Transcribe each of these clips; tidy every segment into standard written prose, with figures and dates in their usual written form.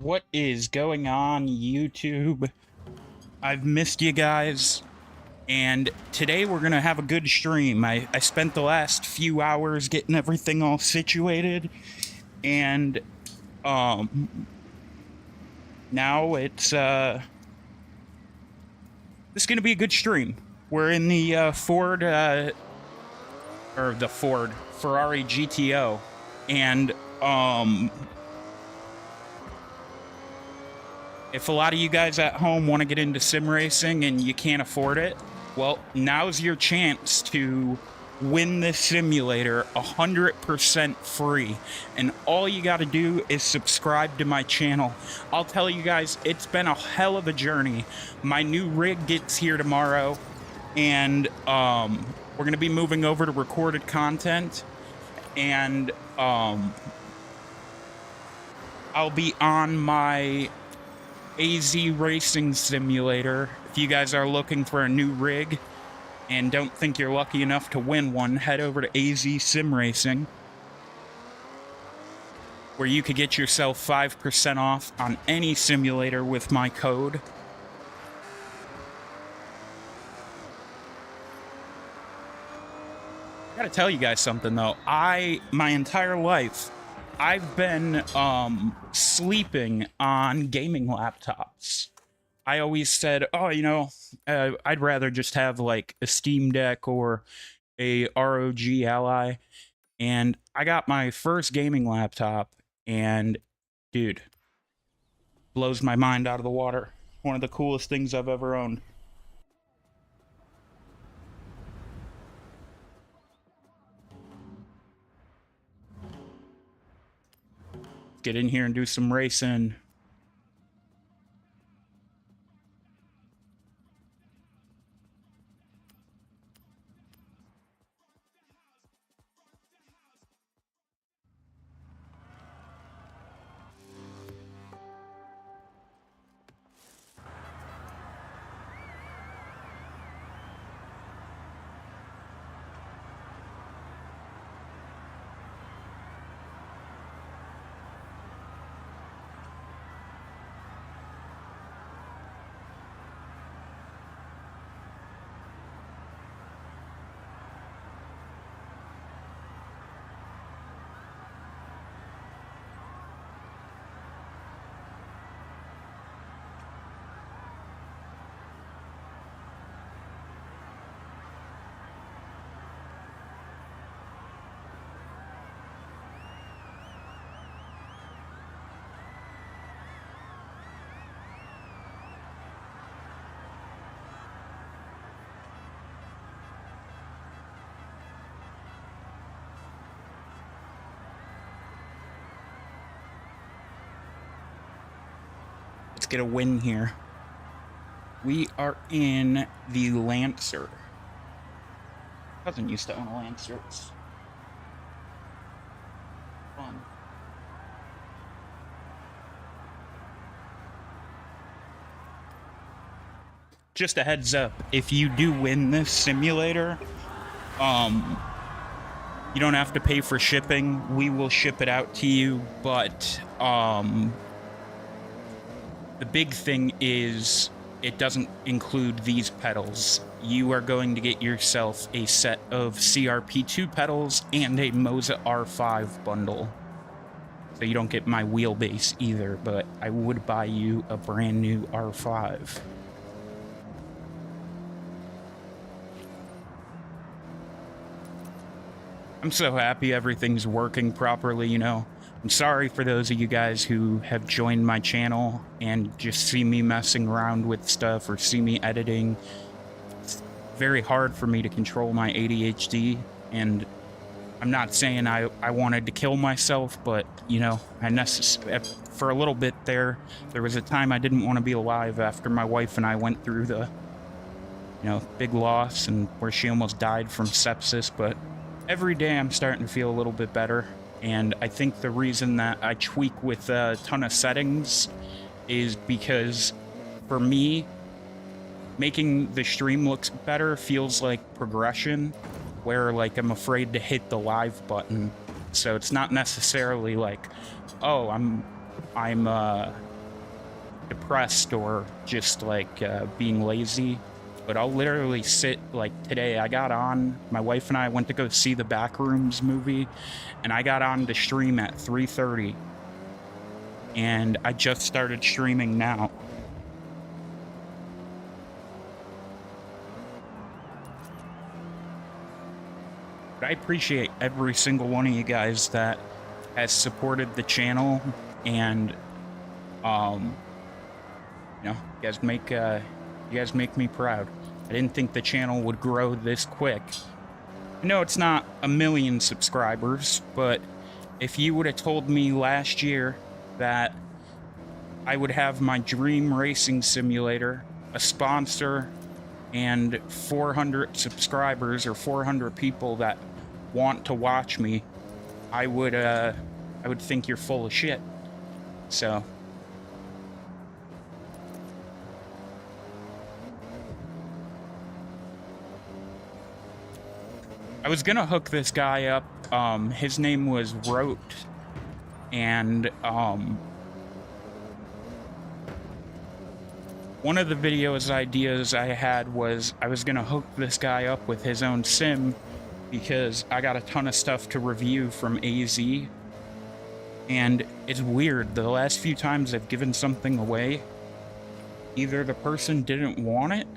What is going on, YouTube? I've missed you guys, and today we're gonna have a good stream. I spent the last few hours getting everything all situated, and now it's this is gonna be a good stream. We're in the Ferrari GTO, and if a lot of you guys at home want to get into sim racing and you can't afford it, well, now's your chance to win this simulator 100% free. And all you got to do is subscribe to my channel. I'll tell you guys, it's been a hell of a journey. My new rig gets here tomorrow, and we're going to be moving over to recorded content. And I'll be on my iRacing simulator. If you guys are looking for a new rig and don't think you're lucky enough to win one, head over to AZ Sim Racing, where you could get yourself 5% off on any simulator with my code. I gotta tell you guys something though. My entire life, I've been sleeping on gaming laptops. I always said, oh, you know, I'd rather just have like a Steam Deck or a ROG Ally. And I got my first gaming laptop, and dude, blows my mind out of the water. One of the coolest things I've ever owned. Get in here and do some racing. Let's get a win here. We are in the Lancer. Cousin used to own a Lancer. It's fun. Just a heads up, if you do win this simulator, you don't have to pay for shipping. We will ship it out to you, but the big thing is it doesn't include these pedals. You are going to get yourself a set of CRP2 pedals and a Moza R12 bundle. So you don't get my wheelbase either, but I would buy you a brand new R5. I'm so happy everything's working properly, you know. I'm sorry for those of you guys who have joined my channel and just see me messing around with stuff or see me editing. It's very hard for me to control my ADHD, and I'm not saying I wanted to kill myself, but, you know, for a little bit there was a time I didn't want to be alive after my wife and I went through the, you know, big loss and where she almost died from sepsis, but every day I'm starting to feel a little bit better. And I think the reason that I tweak with a ton of settings is because, for me, making the stream look better feels like progression, where, like, I'm afraid to hit the live button. So it's not necessarily like, oh, I'm depressed or just like being lazy. But I'll literally sit, like today I got on, my wife and I went to go see the Backrooms movie, and I got on to stream at 3:30, and I just started streaming now. But I appreciate every single one of you guys that has supported the channel, and you guys make me proud. I didn't think the channel would grow this quick. I know it's not 1 million subscribers, but if you would have told me last year that I would have my dream racing simulator, a sponsor, and 400 subscribers or 400 people that want to watch me, I would think you're full of shit. So I was gonna hook this guy up. His name was Rote, and one of the videos ideas I had was I was gonna hook this guy up with his own sim, because I got a ton of stuff to review from AZ, and it's weird, the last few times I've given something away, either the person didn't want it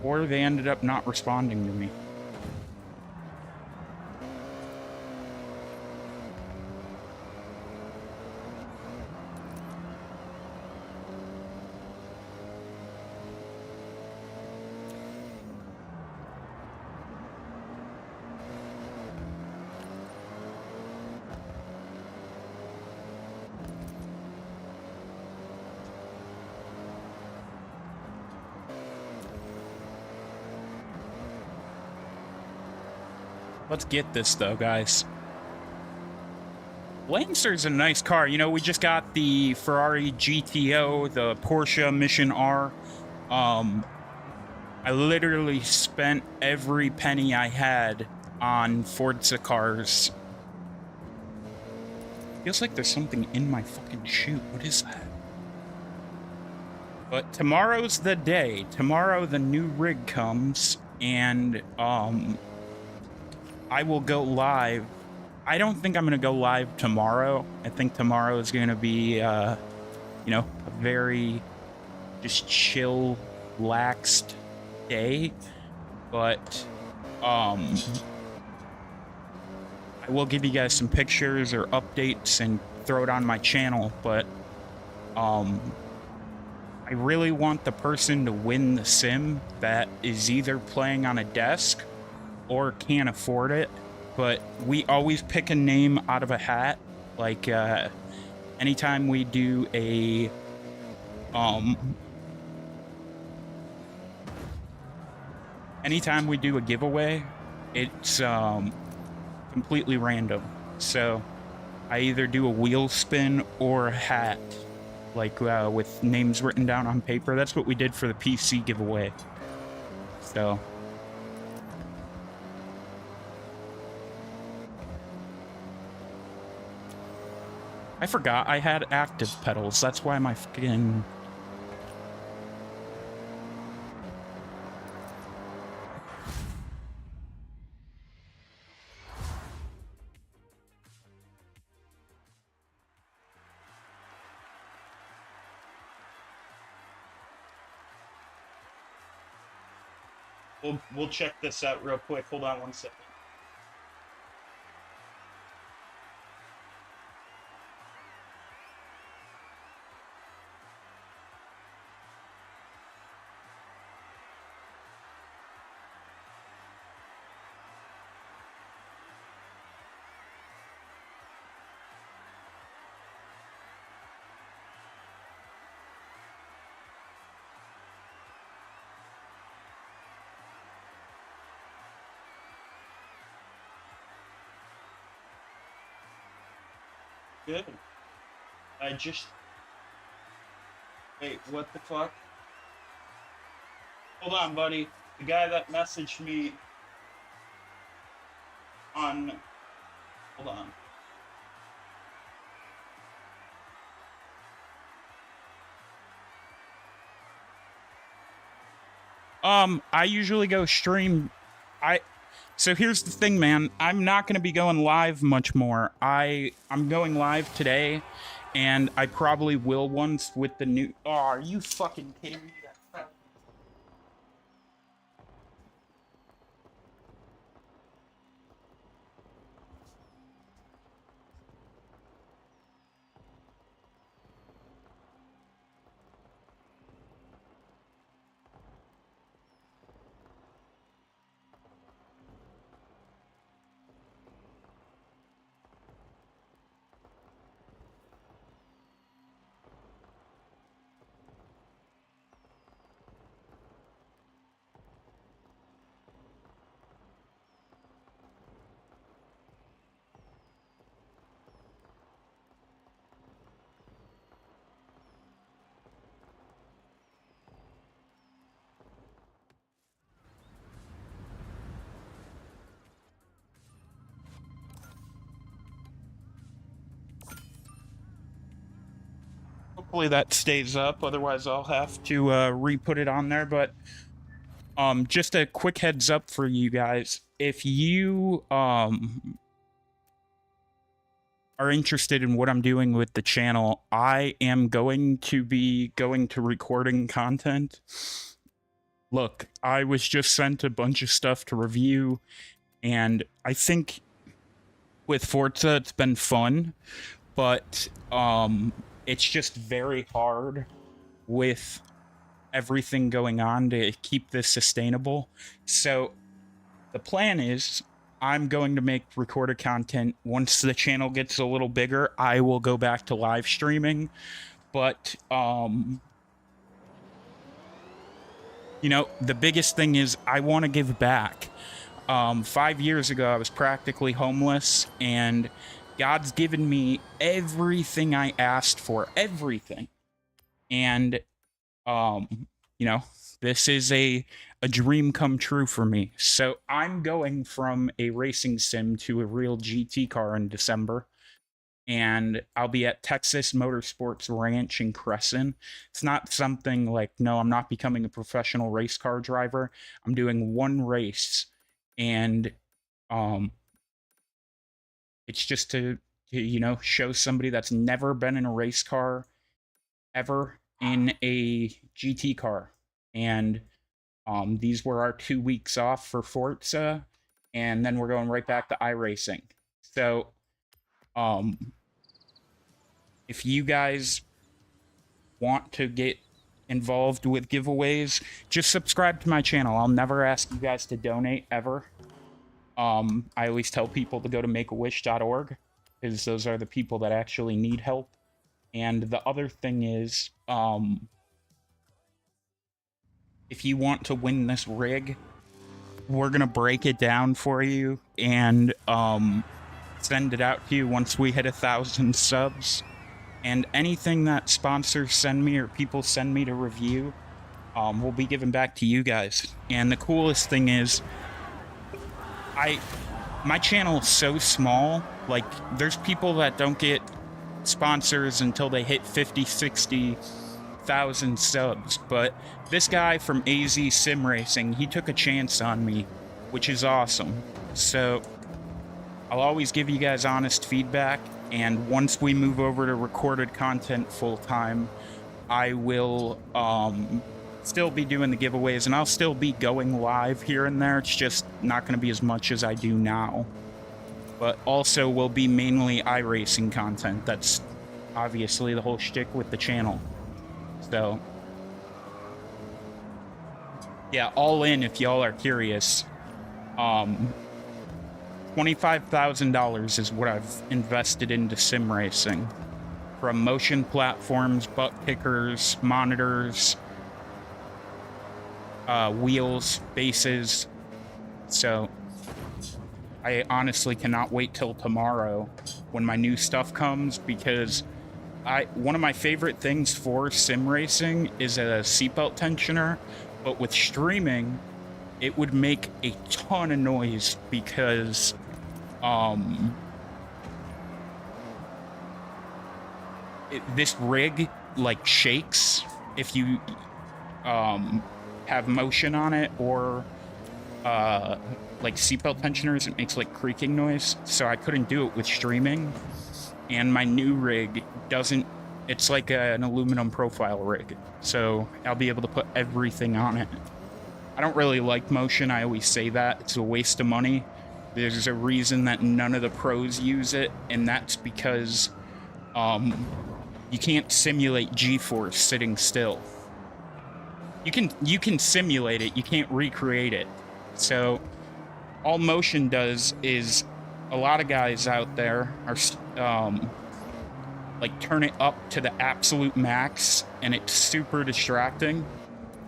or they ended up not responding to me. Let's get this though, guys. Lancer's a nice car. You know, we just got the Ferrari GTO, the Porsche Mission R. I literally spent every penny I had on Forza cars. Feels like there's something in my fucking shoe. What is that? But tomorrow's the day. Tomorrow the new rig comes, and I will go live. I don't think I'm gonna go live tomorrow. I think tomorrow is gonna be, you know, a very just chill, relaxed day. But I will give you guys some pictures or updates and throw it on my channel. But I really want the person to win the sim that is either playing on a desk or can't afford it. But we always pick a name out of a hat. Like anytime we do a giveaway, it's completely random. So I either do a wheel spin or a hat, like with names written down on paper. That's what we did for the PC giveaway. So I forgot I had active pedals. That's why my fucking... We'll check this out real quick. Hold on one second. Good. I just... Wait, what the fuck? Hold on, buddy. The guy that messaged me on... Hold on. I usually go stream. So here's the thing, man. I'm not going to be going live much more. I'm going live today, and I probably will once with the new. Oh, are you fucking kidding me? Hopefully that stays up. Otherwise, I'll have to re-put it on there. But just a quick heads up for you guys: if you are interested in what I'm doing with the channel, I am going to be going to recording content. Look, I was just sent a bunch of stuff to review, and I think with Forza it's been fun, but it's just very hard with everything going on to keep this sustainable. So the plan is I'm going to make recorded content. Once the channel gets a little bigger, I will go back to live streaming. But you know, the biggest thing is I want to give back. 5 years ago, I was practically homeless, and God's given me everything I asked for, everything. And, you know, this is a dream come true for me. So I'm going from a racing sim to a real GT car in December. And I'll be at Texas Motorsports Ranch in Crescent. It's not something like, no, I'm not becoming a professional race car driver. I'm doing one race, and it's just to you know, show somebody that's never been in a race car ever in a GT car. And these were our 2 weeks off for Forza, and then we're going right back to iRacing. So if you guys want to get involved with giveaways, just subscribe to my channel. I'll never ask you guys to donate ever. I always tell people to go to makeawish.org, because those are the people that actually need help. And the other thing is, if you want to win this rig, we're gonna break it down for you and send it out to you once we hit 1,000 subs. And anything that sponsors send me or people send me to review, we'll be giving back to you guys. And the coolest thing is, my channel is so small, like, there's people that don't get sponsors until they hit 50, 60,000 subs, but this guy from AZ Sim Racing, he took a chance on me, which is awesome. So I'll always give you guys honest feedback, and once we move over to recorded content full-time, I will still be doing the giveaways, and I'll still be going live here and there. It's just not going to be as much as I do now. But also will be mainly iRacing content. That's obviously the whole shtick with the channel. So yeah, all in if y'all are curious. $25,000 is what I've invested into sim racing. From motion platforms, butt kickers, monitors, wheels, bases. So I honestly cannot wait till tomorrow when my new stuff comes, because one of my favorite things for sim racing is a seatbelt tensioner, but with streaming, it would make a ton of noise because this rig like shakes if you have motion on it or like seatbelt tensioners, it makes like creaking noise. So I couldn't do it with streaming. And my new rig doesn't, it's like an aluminum profile rig. So I'll be able to put everything on it. I don't really like motion. I always say that. It's a waste of money. There's a reason that none of the pros use it, and that's because you can't simulate G-force sitting still. You can simulate it, you can't recreate it. So all motion does is, a lot of guys out there are like turn it up to the absolute max, and it's super distracting.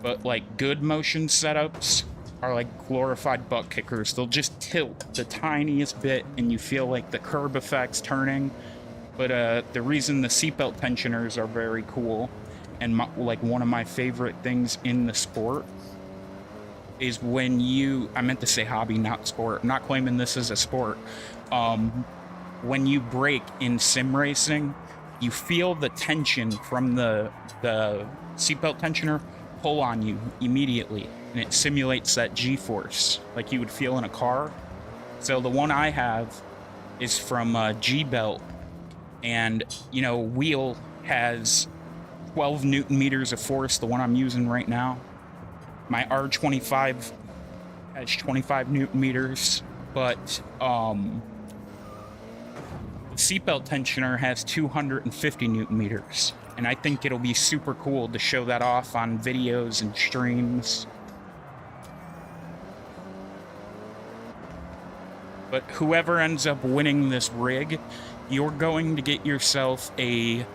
But like good motion setups are like glorified butt kickers. They'll just tilt the tiniest bit and you feel like the curb effects turning. But the reason the seatbelt tensioners are very cool, and like one of my favorite things in the sport, is when you, I meant to say hobby, not sport. I'm not claiming this is a sport. When you brake in sim racing, you feel the tension from the seatbelt tensioner pull on you immediately, and it simulates that G-force like you would feel in a car. So the one I have is from G-Belt, and you know, wheel has 12 Newton meters of force, the one I'm using right now. My R25 has 25 Newton meters, but the seatbelt tensioner has 250 Newton meters. And I think it'll be super cool to show that off on videos and streams. But whoever ends up winning this rig, you're going to get yourself a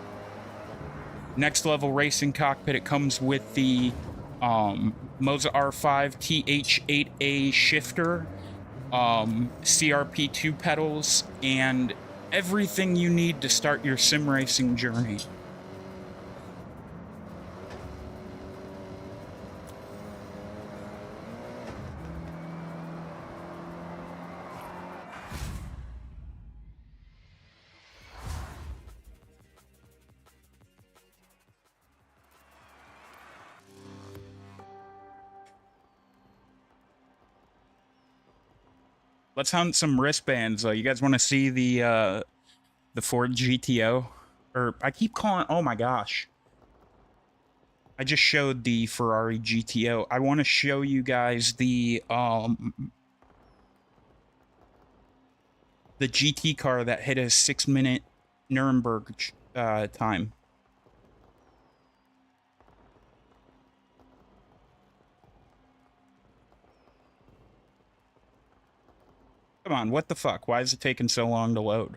next level racing cockpit. It comes with the Moza R12 TH8A shifter, CRP2 pedals, and everything you need to start your sim racing journey. Let's hunt some wristbands. You guys want to see the Ford GTO? Or I keep calling, oh my gosh. I just showed the Ferrari GTO. I want to show you guys the GT car that hit a 6-minute Nuremberg time. Come on, what the fuck? Why is it taking so long to load?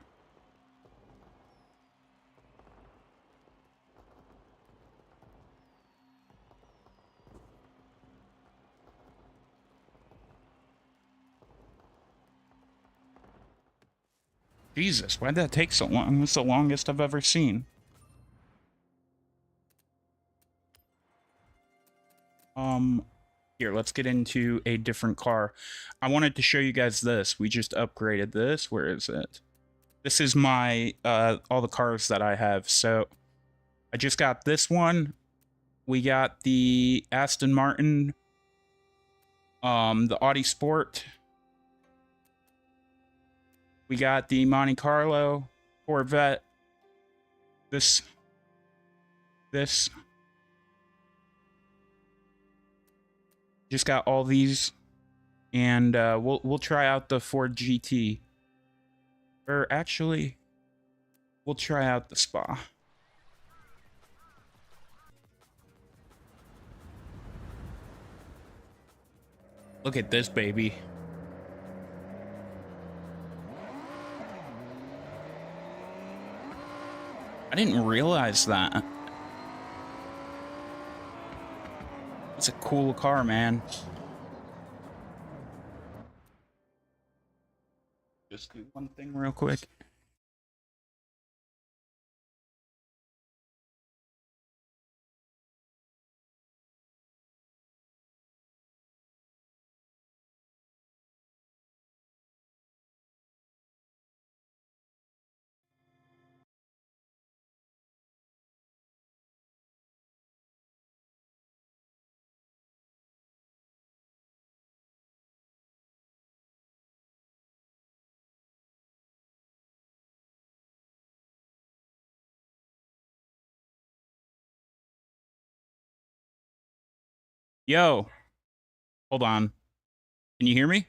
Jesus, why did that take so long? It's the longest I've ever seen. Here, let's get into a different car. I wanted to show you guys this. We just upgraded this. Where is it? This is my, all the cars that I have. So I just got this one. We got the Aston Martin, the Audi Sport. We got the Monte Carlo, Corvette. This. Just got all these, and we'll try out the Ford GT. Or actually, we'll try out the Spa. Look at this baby. I didn't realize that. It's a cool car, man. Just do one thing real quick. Yo, hold on. Can you hear me?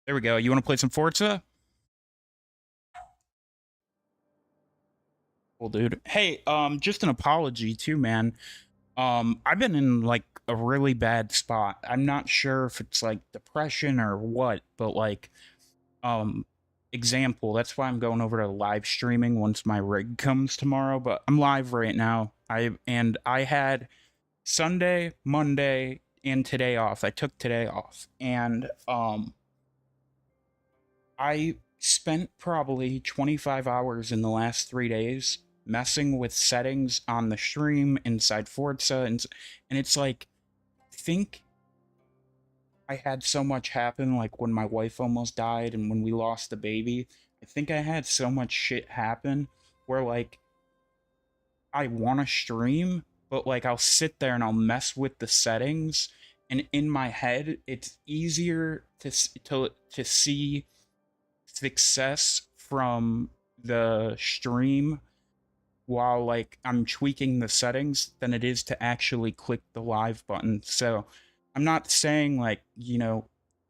There we go. You want to play some Forza? Cool, dude. Hey, just an apology too, man. I've been in like a really bad spot. I'm not sure if it's like depression or what, but like, um, example, that's why I'm going over to live streaming once my rig comes tomorrow, but I'm live right now. I had Sunday, Monday, and today off. I took today off. And I spent probably 25 hours in the last 3 days messing with settings on the stream inside Forza, and it's like, think I had so much happen, like when my wife almost died and when we lost the baby. I think I had so much shit happen where like I want to stream, but like I'll sit there and I'll mess with the settings, and in my head, it's easier to see success from the stream while like I'm tweaking the settings than it is to actually click the live button. So I'm not saying like,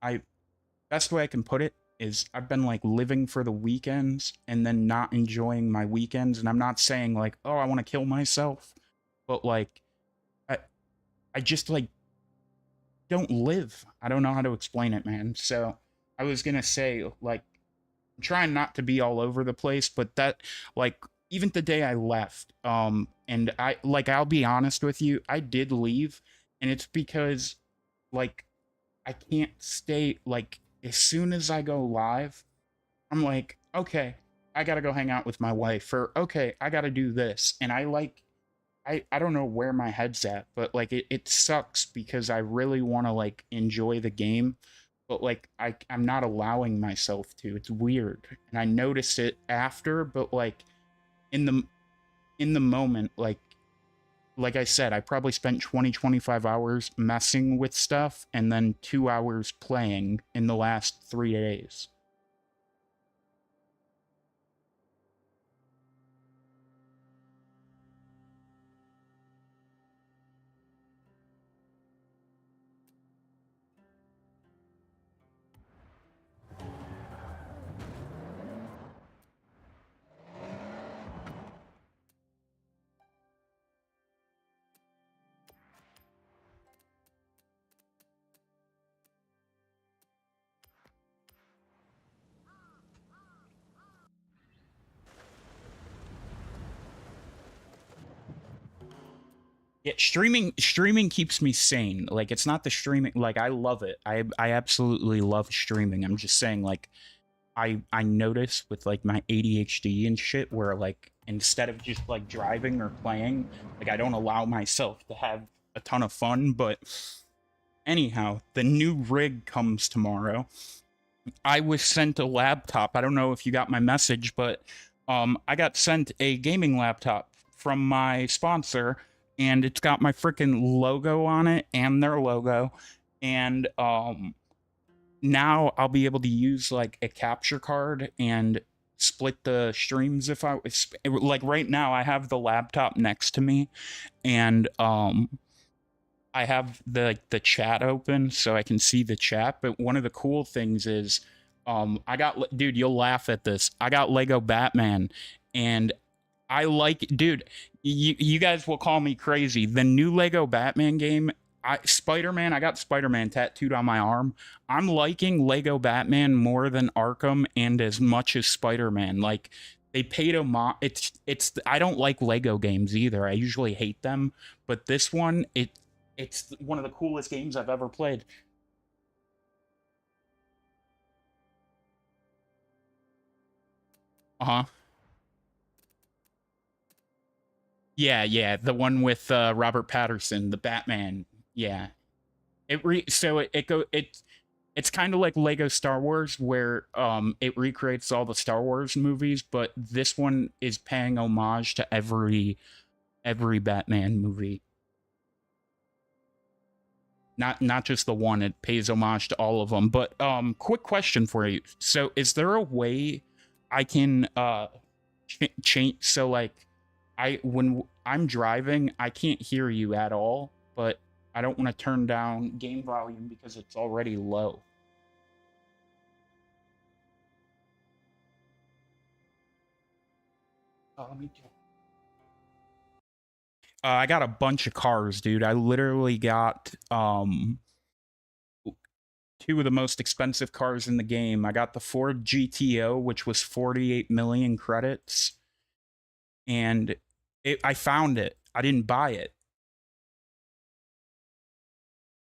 I best way I can put it is I've been like living for the weekends and then not enjoying my weekends. And I'm not saying like, oh, I want to kill myself, but like I I just like don't live. I don't know how to explain it, man. So I was gonna say like I'm trying not to be all over the place, but that like even the day I left, and I like I'll be honest with you, I did leave, and it's because like I can't stay like as soon as I go live, I'm like, okay, I gotta go hang out with my wife, or okay, I gotta do this. And I like I don't know where my head's at, but like it sucks because I really wanna like enjoy the game, but like I'm not allowing myself to. It's weird. And I notice it after, but like in the in the moment, like I said, I probably spent 25 hours messing with stuff and then 2 hours playing in the last 3 days. Yeah, streaming keeps me sane. Like it's not the streaming, like I love it. I absolutely love streaming. I'm just saying like I notice with like my ADHD and shit where like instead of just like driving or playing, like I don't allow myself to have a ton of fun. But anyhow, the new rig comes tomorrow. I was sent a laptop. I don't know if you got my message, but I got sent a gaming laptop from my sponsor, and it's got my freaking logo on it and their logo. And now I'll be able to use like a capture card and split the streams if I like right now I have the laptop next to me, and I have the chat open so I can see the chat. But one of the cool things is, I got dude, you'll laugh at this. I got Lego Batman, and I like, dude. You guys will call me crazy. The new Lego Batman game, Spider-Man. I got Spider-Man tattooed on my arm. I'm liking Lego Batman more than Arkham and as much as Spider-Man. Like they paid a it's I don't like Lego games either. I usually hate them, but this one it's one of the coolest games I've ever played. Uh-huh. Yeah, yeah, the one with Robert Patterson, the Batman. Yeah. It's kind of like Lego Star Wars where it recreates all the Star Wars movies, but this one is paying homage to every Batman movie. Not just the one, it pays homage to all of them. But quick question for you. So is there a way I can change, so like I when I'm driving, I can't hear you at all, but I don't want to turn down game volume because it's already low. Let me check. I got a bunch of cars, dude. I literally got two of the most expensive cars in the game. I got the Ford GTO, which was 48 million credits, and I found it. I didn't buy it.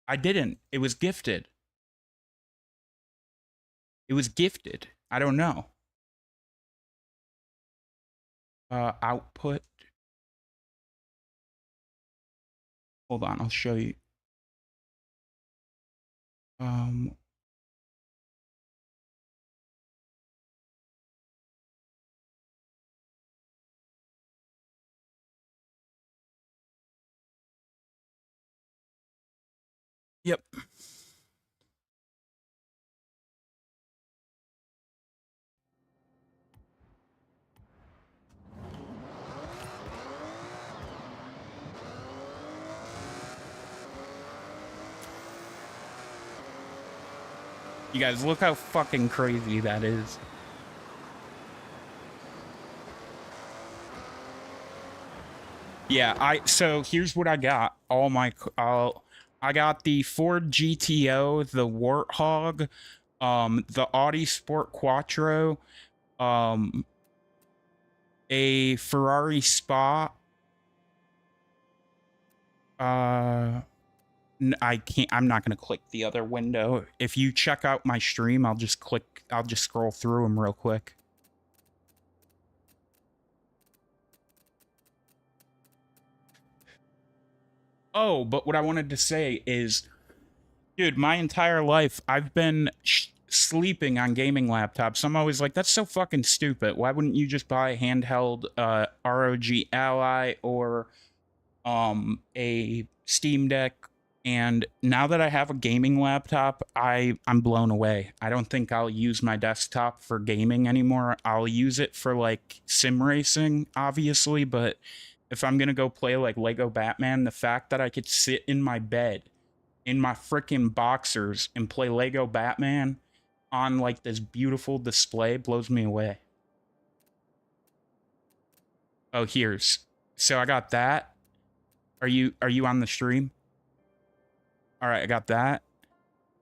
I didn't. It was gifted. It was gifted. I don't know. Output. Hold on, I'll show you. Yep. You guys, look how fucking crazy that is. Yeah, so here's what I got. I got the Ford GTO, the Warthog, the Audi Sport Quattro, a Ferrari Spa. I can't. I'm not gonna click the other window. If you check out my stream, I'll just scroll through them real quick. Oh, but what I wanted to say is, dude, my entire life I've been sleeping on gaming laptops. I'm always like, that's so fucking stupid. Why wouldn't you just buy a handheld ROG Ally or a Steam Deck? And now that I have a gaming laptop, I'm blown away. I don't think I'll use my desktop for gaming anymore. I'll use it for like sim racing, obviously, but if I'm gonna go play like Lego Batman, the fact that I could sit in my bed in my freaking boxers and play Lego Batman on like this beautiful display blows me away. Oh, so I got that. Are you on the stream? All right, I got that.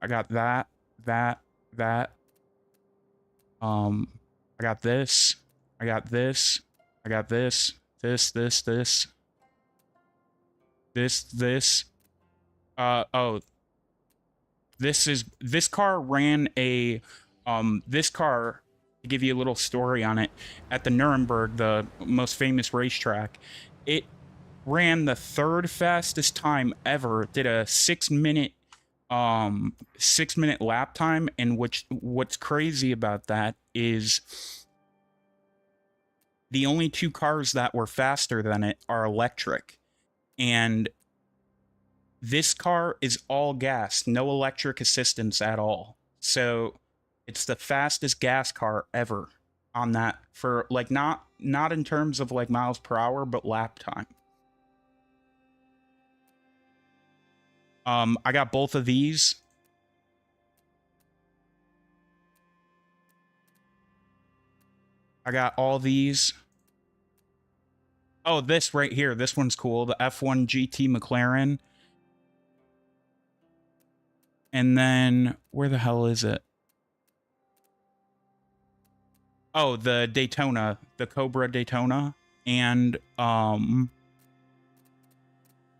I got that. I got this. I got this. I got this. This. Oh, this car ran a this car, to give you a little story on it, at the Nuremberg, the most famous racetrack, it ran the third fastest time ever. Did a 6-minute 6-minute lap time, and what's crazy about that is the only two cars that were faster than it are electric, and this car is all gas, no electric assistance at all. So it's the fastest gas car ever on that, for like not in terms of like miles per hour, but lap time. I got both of these. I got all these. Oh, this right here. This one's cool. The F1 GT McLaren. And then, where the hell is it? Oh, the Daytona. The Cobra Daytona. And,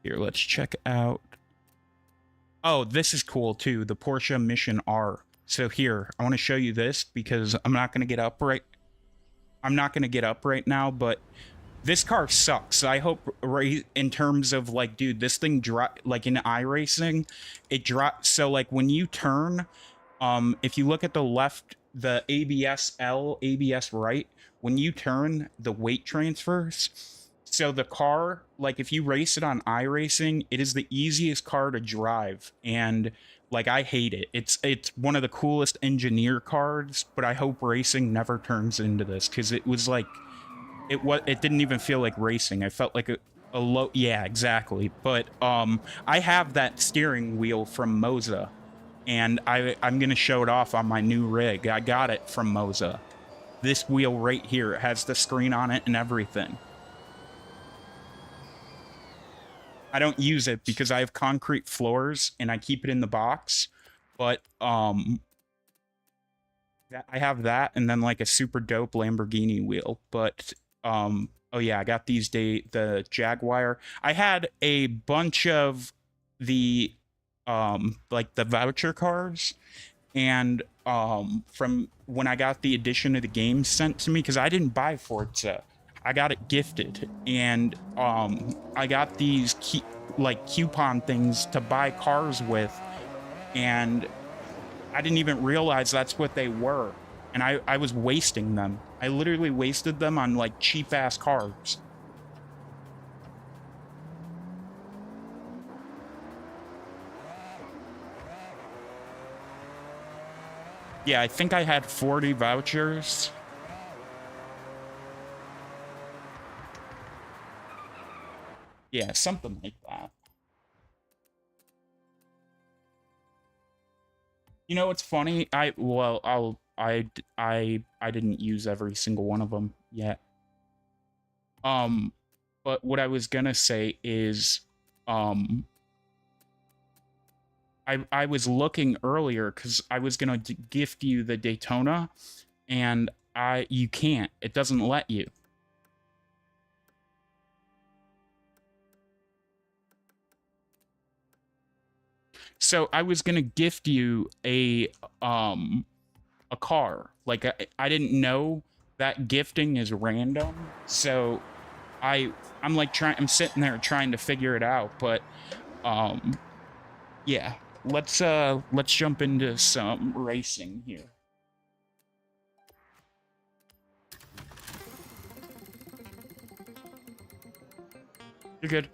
here, let's check out. Oh, this is cool, too. The Porsche Mission R. So here, I want to show you this because I'm not going to get up right now, but this car sucks. I hope, right, in terms of like, dude, this thing like in iRacing, it drops. So like when you turn, if you look at the left, the ABS right, when you turn, the weight transfers. So the car, like if you race it on iRacing, it is the easiest car to drive, and like I hate it. It's one of the coolest engineer cars, but I hope racing never turns into this, because it was like it didn't even feel like racing. I felt like A low, yeah, exactly. But I have that steering wheel from Moza, and I'm gonna show it off on my new rig. I got it from Moza. This wheel right here, it has the screen on it and everything. I don't use it because I have concrete floors and I keep it in the box. But I have that and then like a super dope Lamborghini wheel. But oh yeah, I got the Jaguar. I had a bunch of the like the voucher cars, and from when I got the edition of the game sent to me, because I didn't buy Forza, I got it gifted, and I got these like coupon things to buy cars with, and I didn't even realize that's what they were, and I was wasting them. I literally wasted them on like cheap ass cars. Yeah, I think I had 40 vouchers. Yeah, something like that. You know what's funny? I didn't use every single one of them yet. But what I was gonna say is, um, I was looking earlier because I was gonna gift you the Daytona, and you can't. It doesn't let you. So I was gonna gift you a car. Like I didn't know that gifting is random, so I'm like I'm sitting there trying to figure it out, but yeah, let's jump into some racing here. You're good.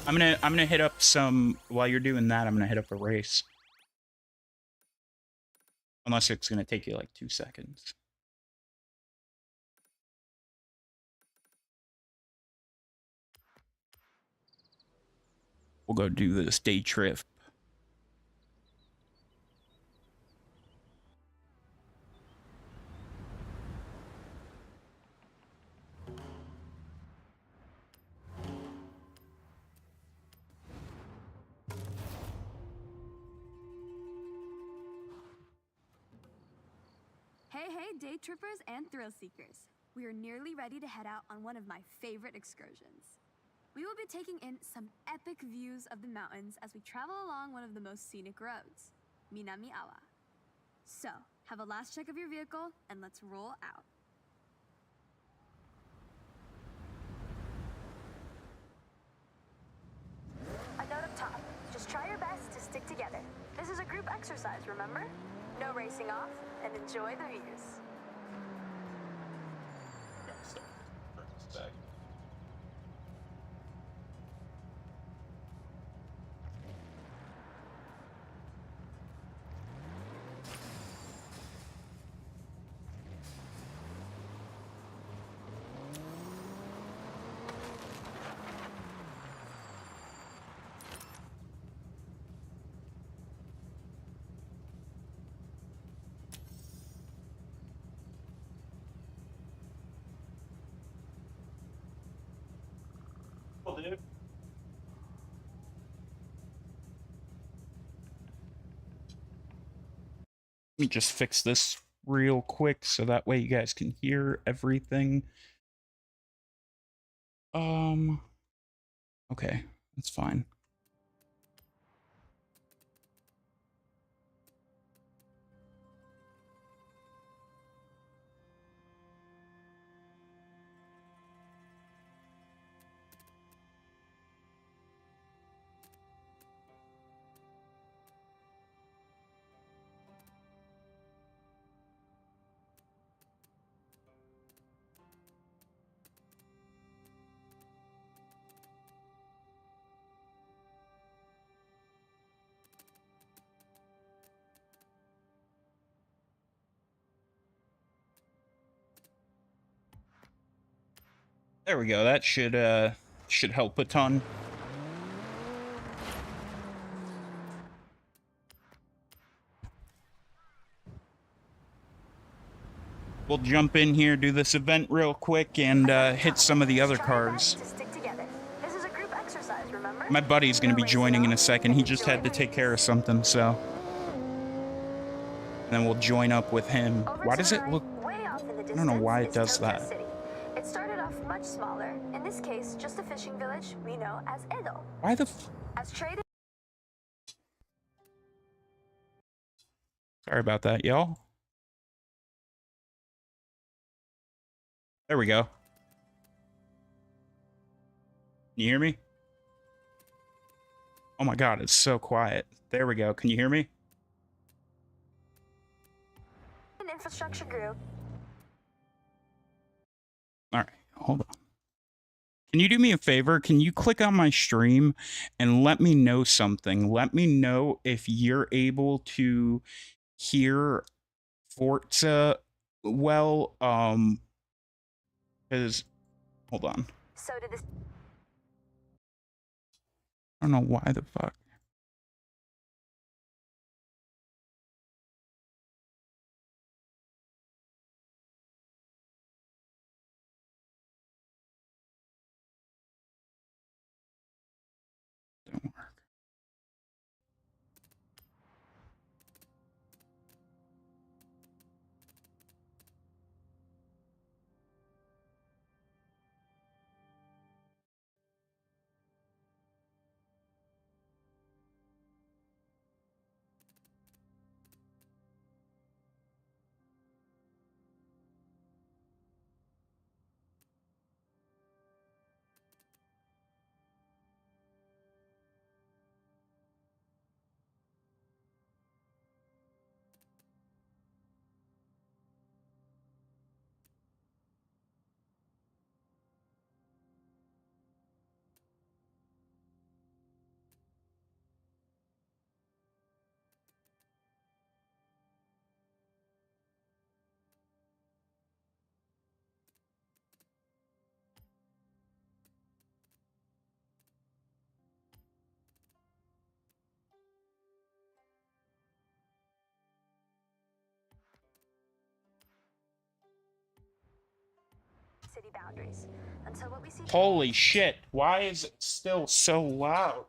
I'm gonna hit up some while you're doing that. I'm gonna hit up a race, unless it's gonna take you like 2 seconds. We'll go do this day trip. Hey, day trippers and thrill seekers. We are nearly ready to head out on one of my favorite excursions. We will be taking in some epic views of the mountains as we travel along one of the most scenic roads, Minami Awa. So, have a last check of your vehicle and let's roll out. A note up top, just try your best to stick together. This is a group exercise, remember? No racing off, and enjoy the views. Well, dude. Let me just fix this real quick so that way you guys can hear everything. Okay, that's fine. There we go. That should help a ton. We'll jump in here, do this event real quick, and hit some of the other cars. This is a group exercise, remember? My buddy's gonna be joining in a second. He just had to take care of something, so. And then we'll join up with him. Why does it look... I don't know why it does that. It started off much smaller. In this case, just a fishing village we know as Edo. Why the As traded. Sorry about that, y'all. There we go. Can you hear me? Oh my god, it's so quiet. There we go. Can you hear me? An infrastructure group. All right, hold on. Can you do me a favor? Can you click on my stream and let me know something? Let me know if you're able to hear Forza well, because, hold on. So did this. I don't know why the fuck. Don't work. City boundaries. Until what we see. Holy shit, why is it still so loud?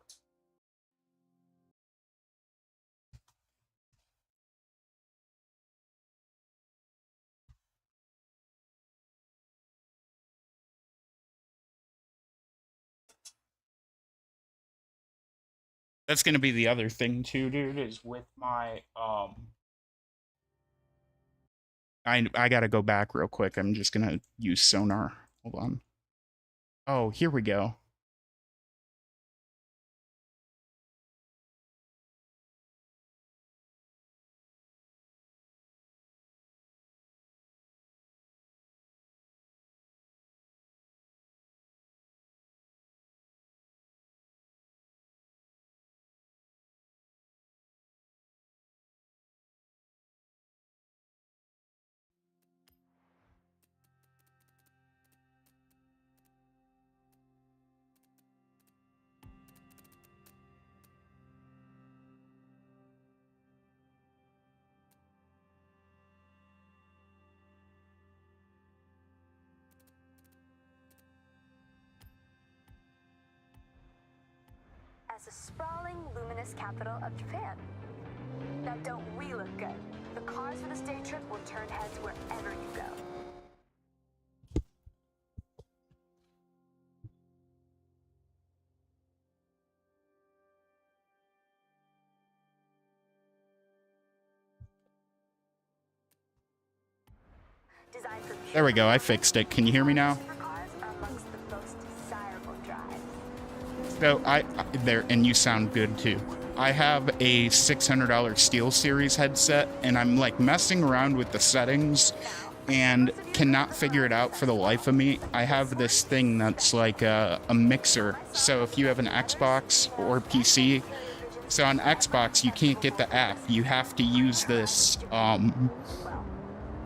That's gonna be the other thing too, dude, is with my I gotta go back real quick. I'm just gonna use sonar. Hold on. Oh, here we go. As the sprawling, luminous capital of Japan. Now don't we look good? The cars for this day trip will turn heads wherever you go. Designed for There we go, I fixed it. Can you hear me now? supercars are amongst the most desirable drives. So I there, and you sound good too. I have a $600 Steel Series headset, and I'm like messing around with the settings and cannot figure it out for the life of me. I have this thing that's like a mixer. So if you have an Xbox or PC, so on Xbox you can't get the app. You have to use this Well,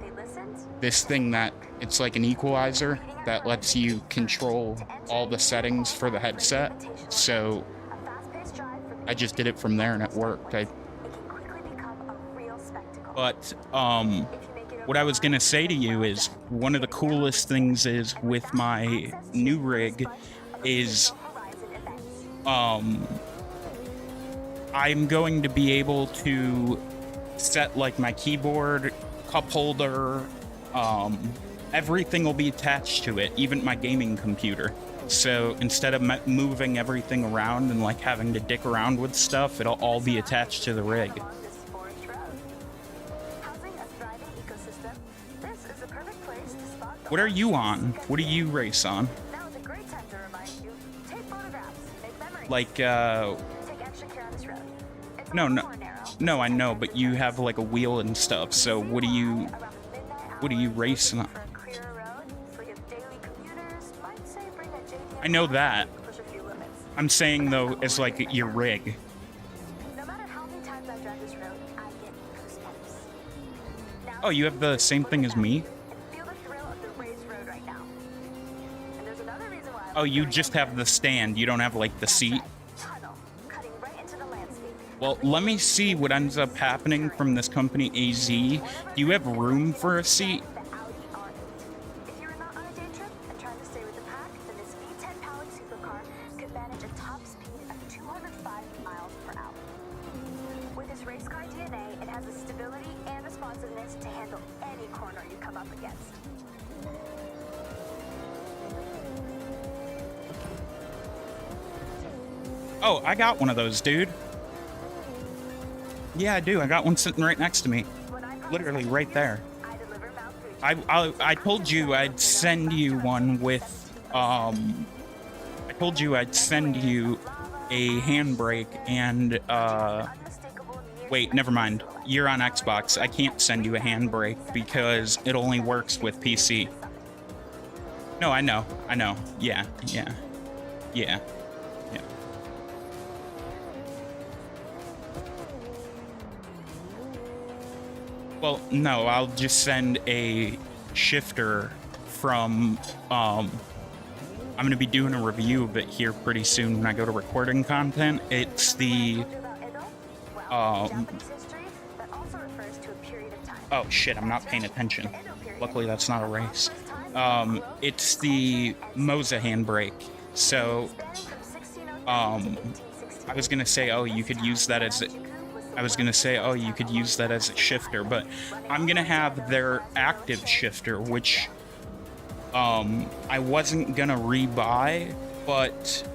they listened. this thing that it's like an equalizer that lets you control all the settings for the headset. So I just did it from there and it worked. But what I was gonna say to you is one of the coolest things is with my new rig is I'm going to be able to set like my keyboard, cup holder, everything will be attached to it, even my gaming computer. So instead of moving everything around and like having to dick around with stuff, it'll all be attached to the rig. What are you on? What do you race on? Like, no, I know, but you have like a wheel and stuff, so what do you race on? I know that. I'm saying though, as like your rig. Oh, you have the same thing as me? Oh, you just have the stand, you don't have like the seat? Well, let me see what ends up happening from this company AZ. Do you have room for a seat? Oh, I got one of those, dude. Yeah, I do. I got one sitting right next to me. Literally right there. I told you I'd send you one with, I told you I'd send you a handbrake and, wait, never mind. You're on Xbox. I can't send you a handbrake because it only works with PC. No, I know. Yeah. Well, no, I'll just send a shifter from, I'm going to be doing a review of it here pretty soon when I go to recording content. It's the, oh shit, I'm not paying attention. Luckily, that's not a race. It's the Moza handbrake. So, I was going to say, oh, you could use that as a shifter, but I'm gonna have their active shifter, which I wasn't gonna rebuy, but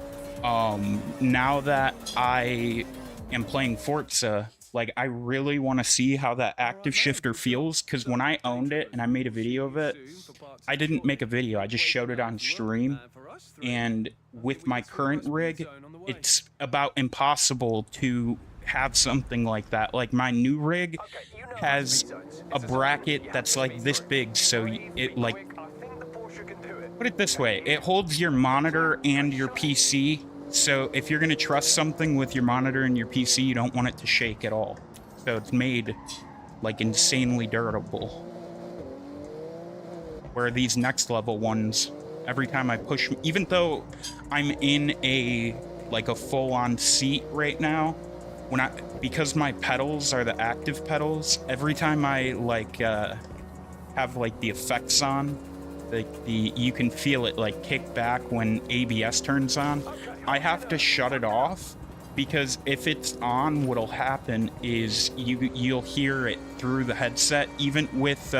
now that I am playing Forza, like I really want to see how that active shifter feels, because when I owned it and I made a video of it, I didn't make a video, I just showed it on stream, and with my current rig, it's about impossible to have something like that. Like my new rig has a bracket that's like this big, so it like, put it this way, it holds your monitor and your PC, so if you're gonna trust something with your monitor and your PC, you don't want it to shake at all. So it's made like insanely durable. Where these next level ones, every time I push, even though I'm in a like a full-on seat right now, because my pedals are the active pedals, every time I like have like the effects on, like you can feel it like kick back when ABS turns on. I have to shut it off, because if it's on, what'll happen is you'll hear it through the headset, even with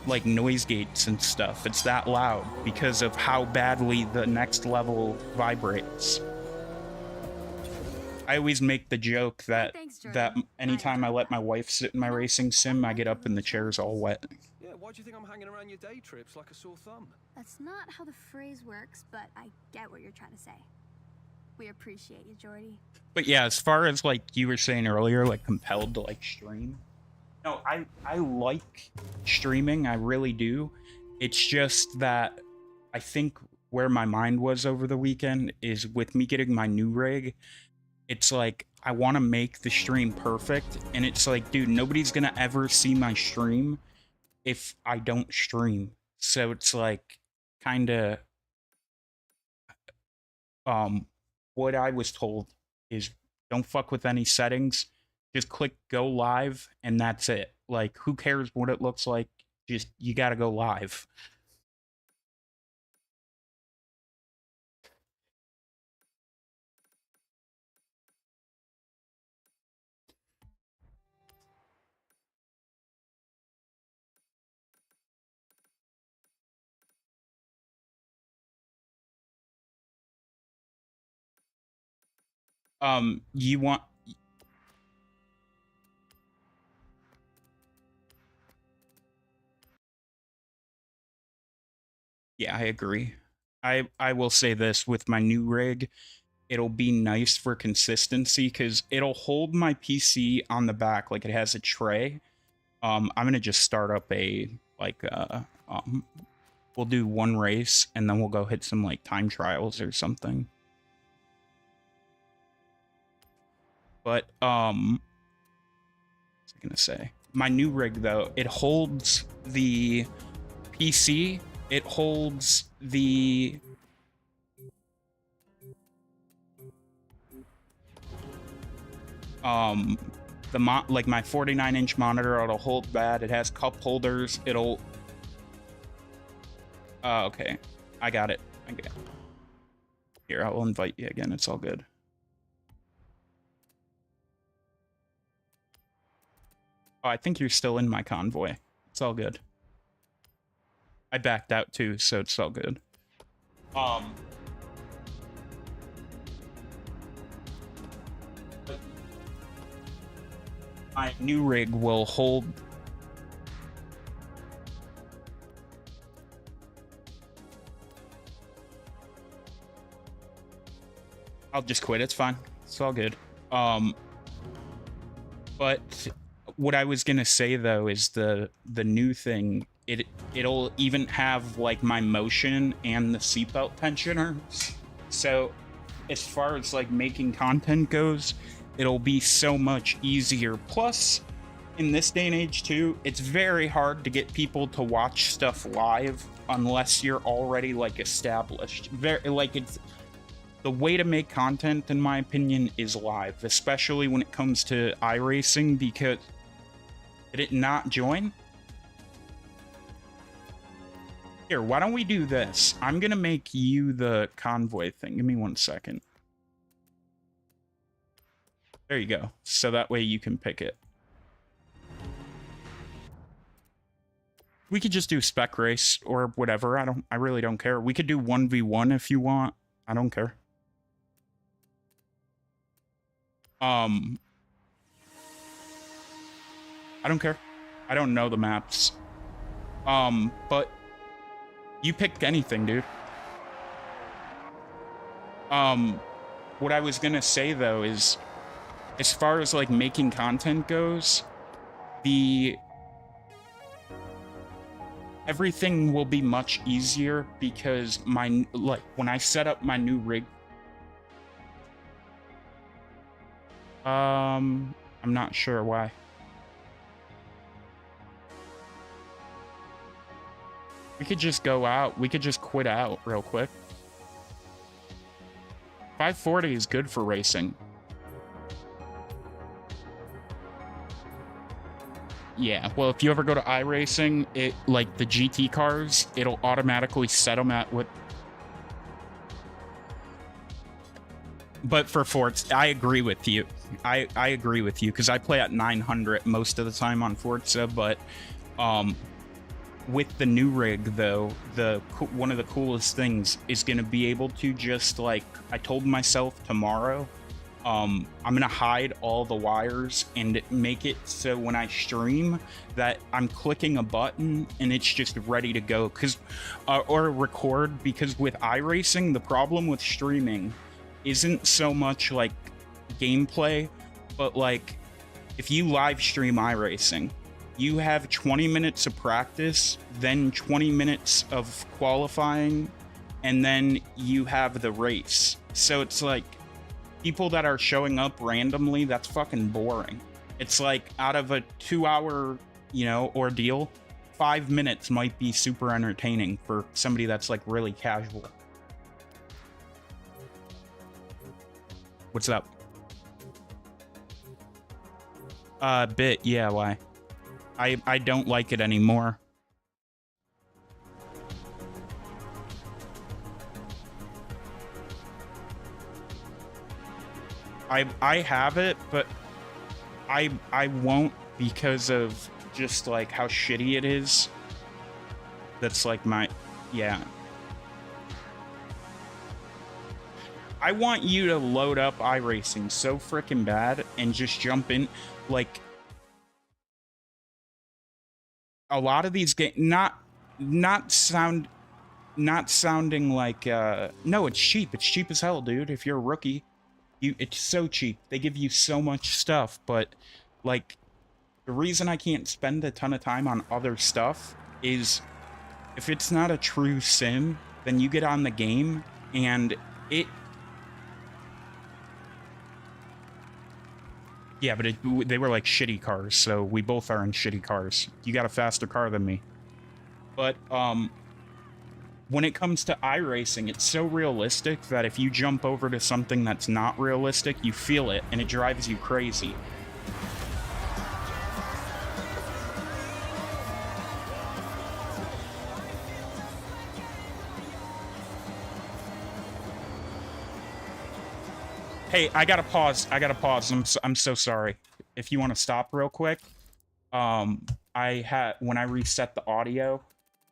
like noise gates and stuff. It's that loud because of how badly the next level vibrates. I always make the joke that anytime I let my wife sit in my racing sim, I get up and the chair's all wet. Yeah, why do you think I'm hanging around your day trips like a sore thumb? That's not how the phrase works, but I get what you're trying to say. We appreciate you, Jordy. But yeah, as far as like you were saying earlier, like compelled to like stream. No, I like streaming, I really do. It's just that I think where my mind was over the weekend is with me getting my new rig. It's like, I want to make the stream perfect, and it's like, dude, nobody's gonna ever see my stream if I don't stream. So it's like kind of what I was told is don't fuck with any settings. Just click go live and that's it. Like who cares what it looks like? Just you got to go live. You want Yeah, I agree. I will say this with my new rig, it'll be nice for consistency cuz it'll hold my PC on the back like it has a tray. I'm going to just start up a like we'll do one race and then we'll go hit some like time trials or something. But what's I gonna say? My new rig though, it holds the PC, it holds the like my 49-inch monitor, it'll hold that. It has cup holders. It'll okay. I got it. I get it. Here, I will invite you again. It's all good. Oh, I think you're still in my convoy. It's all good. I backed out too, so it's all good. My new rig will hold. I'll just quit. It's fine. It's all good. But what I was gonna say though is the new thing. It'll even have like my motion and the seatbelt tensioners. So as far as like making content goes, it'll be so much easier. Plus, in this day and age too, it's very hard to get people to watch stuff live unless you're already like established. Very like it's the way to make content, in my opinion, is live, especially when it comes to iRacing. Because did it not join? Here, why don't we do this? I'm gonna make you the convoy thing. Give me 1 second. There you go. So that way you can pick it. We could just do spec race or whatever. I really don't care. We could do 1v1 if you want. I don't care. I don't care. I don't know the maps. But you picked anything, dude. What I was gonna say though is, as far as like making content goes, everything will be much easier because when I set up my new rig, I'm not sure why. We could just go out. We could just quit out real quick. 540 is good for racing. Yeah, well, if you ever go to iRacing, it like the GT cars, it'll automatically set them at what. But for Forza, I agree with you. I agree with you because I play at 900 most of the time on Forza, but with the new rig though, one of the coolest things is going to be able to just like, I told myself tomorrow, I'm going to hide all the wires and make it so when I stream that I'm clicking a button and it's just ready to go, or record, because with iRacing, the problem with streaming isn't so much like gameplay, but like if you live stream iRacing, you have 20 minutes of practice, then 20 minutes of qualifying, and then you have the race. So it's like people that are showing up randomly, that's fucking boring. It's like out of a 2-hour, ordeal, 5 minutes might be super entertaining for somebody that's like really casual. What's up? Bit, yeah, why? I don't like it anymore. I have it, but I won't because of just like how shitty it is. That's like my, yeah. I want you to load up iRacing so freaking bad and just jump in. Like, a lot of these games, not sounding like, no, it's cheap. It's cheap as hell, dude. If you're a rookie, it's so cheap. They give you so much stuff, but like, the reason I can't spend a ton of time on other stuff is if it's not a true sim, then you get on the game and it... Yeah, but they were like shitty cars, so we both are in shitty cars. You got a faster car than me. But, when it comes to iRacing, it's so realistic that if you jump over to something that's not realistic, you feel it, and it drives you crazy. Hey, I gotta pause. I'm so sorry. If you want to stop real quick, when I reset the audio,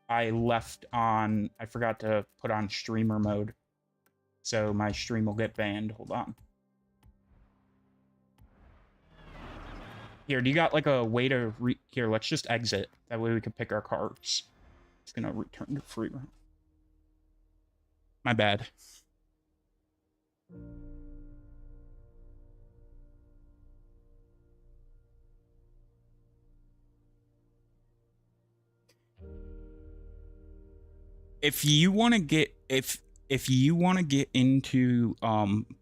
I left on. I forgot to put on streamer mode, so my stream will get banned. Hold on. Here, do you got like a way to here? Let's just exit. That way we can pick our cars. It's gonna return to free roam. My bad. If you want to get if you want to get into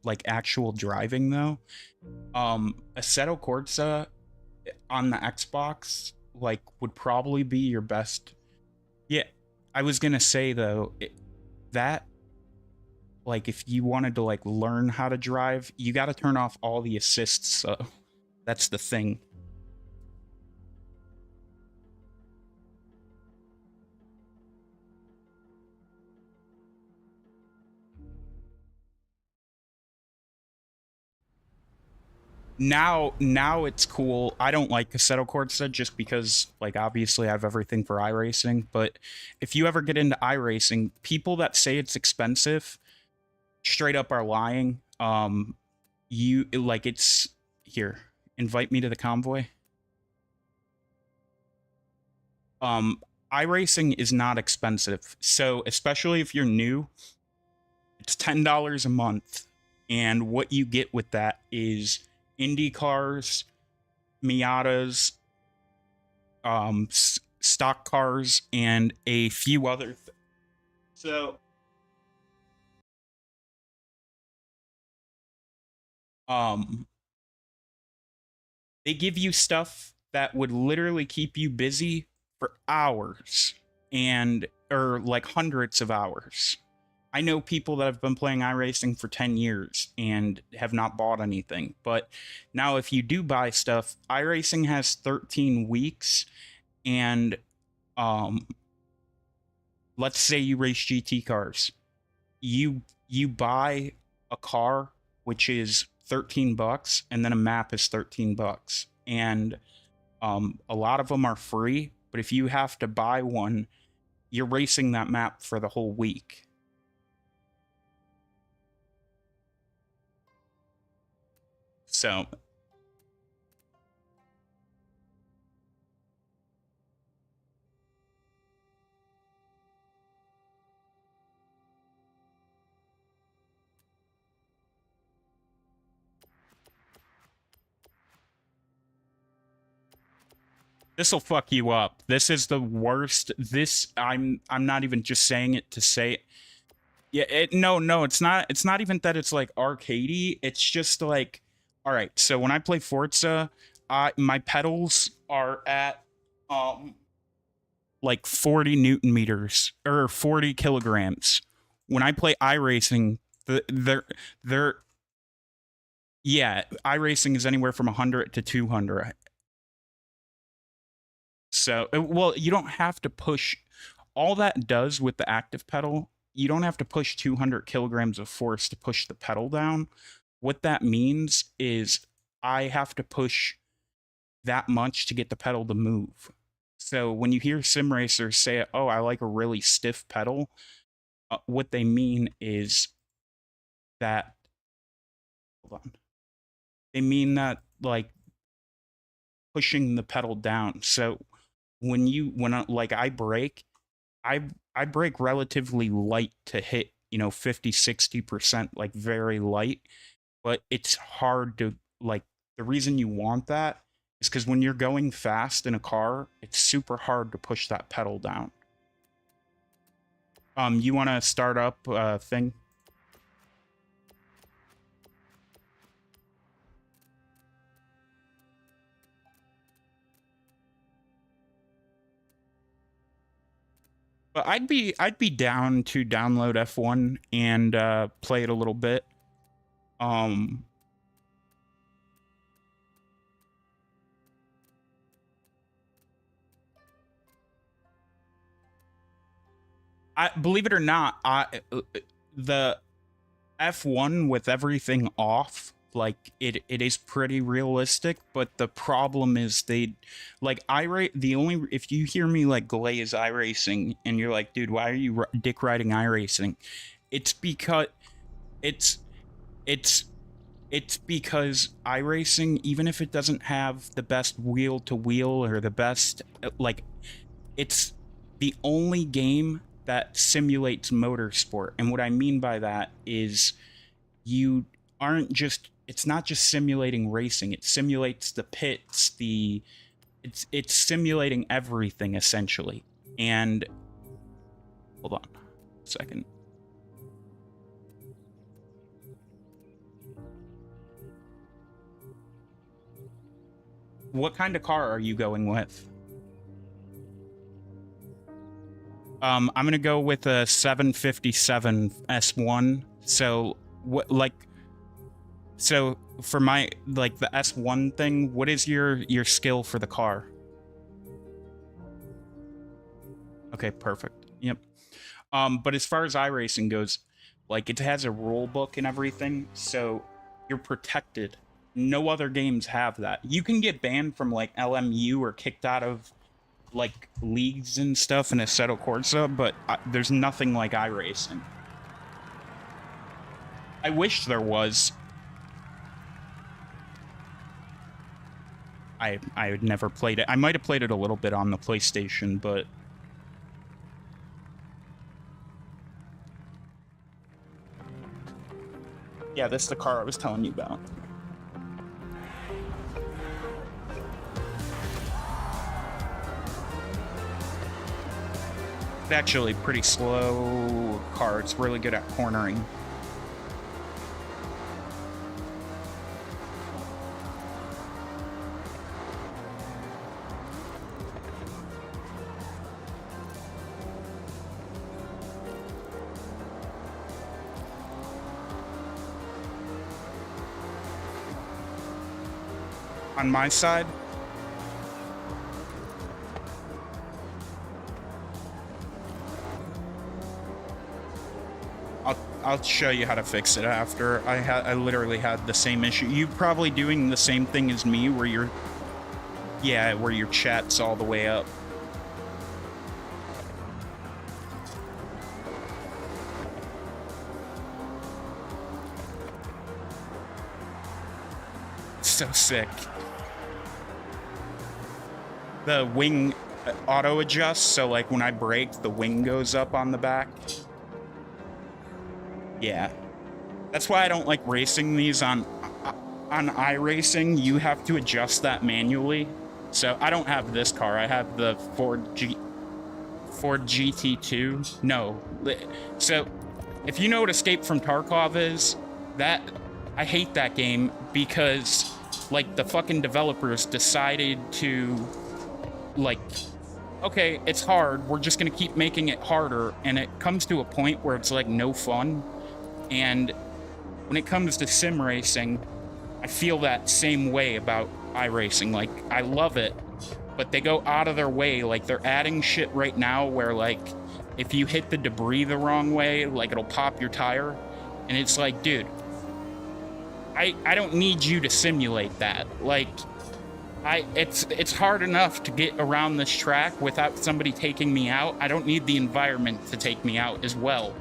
like actual driving though, Assetto Corsa on the Xbox like would probably be your best. Yeah, I was gonna say though that like if you wanted to like learn how to drive, you got to turn off all the assists. So that's the thing. Now it's cool. I don't like Assetto Corsa just because, like, obviously I have everything for iRacing. But if you ever get into iRacing, people that say it's expensive straight up are lying. It's here. Invite me to the convoy. iRacing is not expensive. So especially if you're new, it's $10 a month. And what you get with that is Indy cars, Miatas, stock cars, and a few other so they give you stuff that would literally keep you busy for hours or like hundreds of hours. I know people that have been playing iRacing for 10 years and have not bought anything. But now if you do buy stuff, iRacing has 13 weeks. And let's say you race GT cars. You buy a car, which is $13, and then a map is $13. And a lot of them are free. But if you have to buy one, you're racing that map for the whole week. So this will fuck you up. This is the worst. I'm not even just saying it to say it. Yeah, no, it's not even that it's like arcadey. It's just like, all right, so when I play Forza, my pedals are at like 40 Newton meters or 40 kilograms. When I play iRacing, they're yeah, iRacing is anywhere from 100 to 200. So, well, you don't have to push. All that does with the active pedal, you don't have to push 200 kilograms of force to push the pedal down. What that means is I have to push that much to get the pedal to move. So when you hear sim racers say, "Oh, I like a really stiff pedal," what they mean is that, hold on, they mean that like pushing the pedal down. So when I brake, I brake relatively light to hit, 50-60%, like very light, but it's hard to, like, the reason you want that is because when you're going fast in a car, it's super hard to push that pedal down. You want to start up thing? But I'd be down to download F1 and play it a little bit. I believe it or not, the F1 with everything off, like it is pretty realistic, but the problem is the only, if you hear me like glaze iRacing and you're like, dude, why are you dick riding iRacing? It's because it's because iRacing, even if it doesn't have the best wheel to wheel or the best, like, it's the only game that simulates motorsport. And what I mean by that is you aren't just, it's not just simulating racing, it simulates the pits, it's simulating everything essentially. And hold on a second. What kind of car are you going with? I'm gonna go with a 757 S1. So so for my, like, the S1 thing, what is your skill for the car? Okay, perfect. Yep. But as far as iRacing goes, like, it has a rule book and everything, so you're protected. No other games have that. You can get banned from, like, LMU or kicked out of, like, leagues and stuff in Assetto Corsa, but there's nothing like iRacing. I wish there was. I had never played it. I might have played it a little bit on the PlayStation, but yeah, this is the car I was telling you about. It's actually a pretty slow car. It's really good at cornering. On my side, I'll show you how to fix it after. I literally had the same issue. You probably doing the same thing as me, where your chat's all the way up. So sick. The wing auto adjusts, so like when I brake, the wing goes up on the back. Yeah, that's why I don't like racing these on iRacing. You have to adjust that manually. So I don't have this car. I have the Ford GT2. No, so if you know what Escape from Tarkov is, that I hate that game because, like, the fucking developers decided to, like, okay, it's hard. We're just going to keep making it harder. And it comes to a point where it's like no fun. And when it comes to sim racing, I feel that same way about iRacing. Like, I love it, but they go out of their way. Like, they're adding shit right now where, like, if you hit the debris the wrong way, like, it'll pop your tire. And it's like, dude, I don't need you to simulate that. Like, it's hard enough to get around this track without somebody taking me out. I don't need the environment to take me out as well.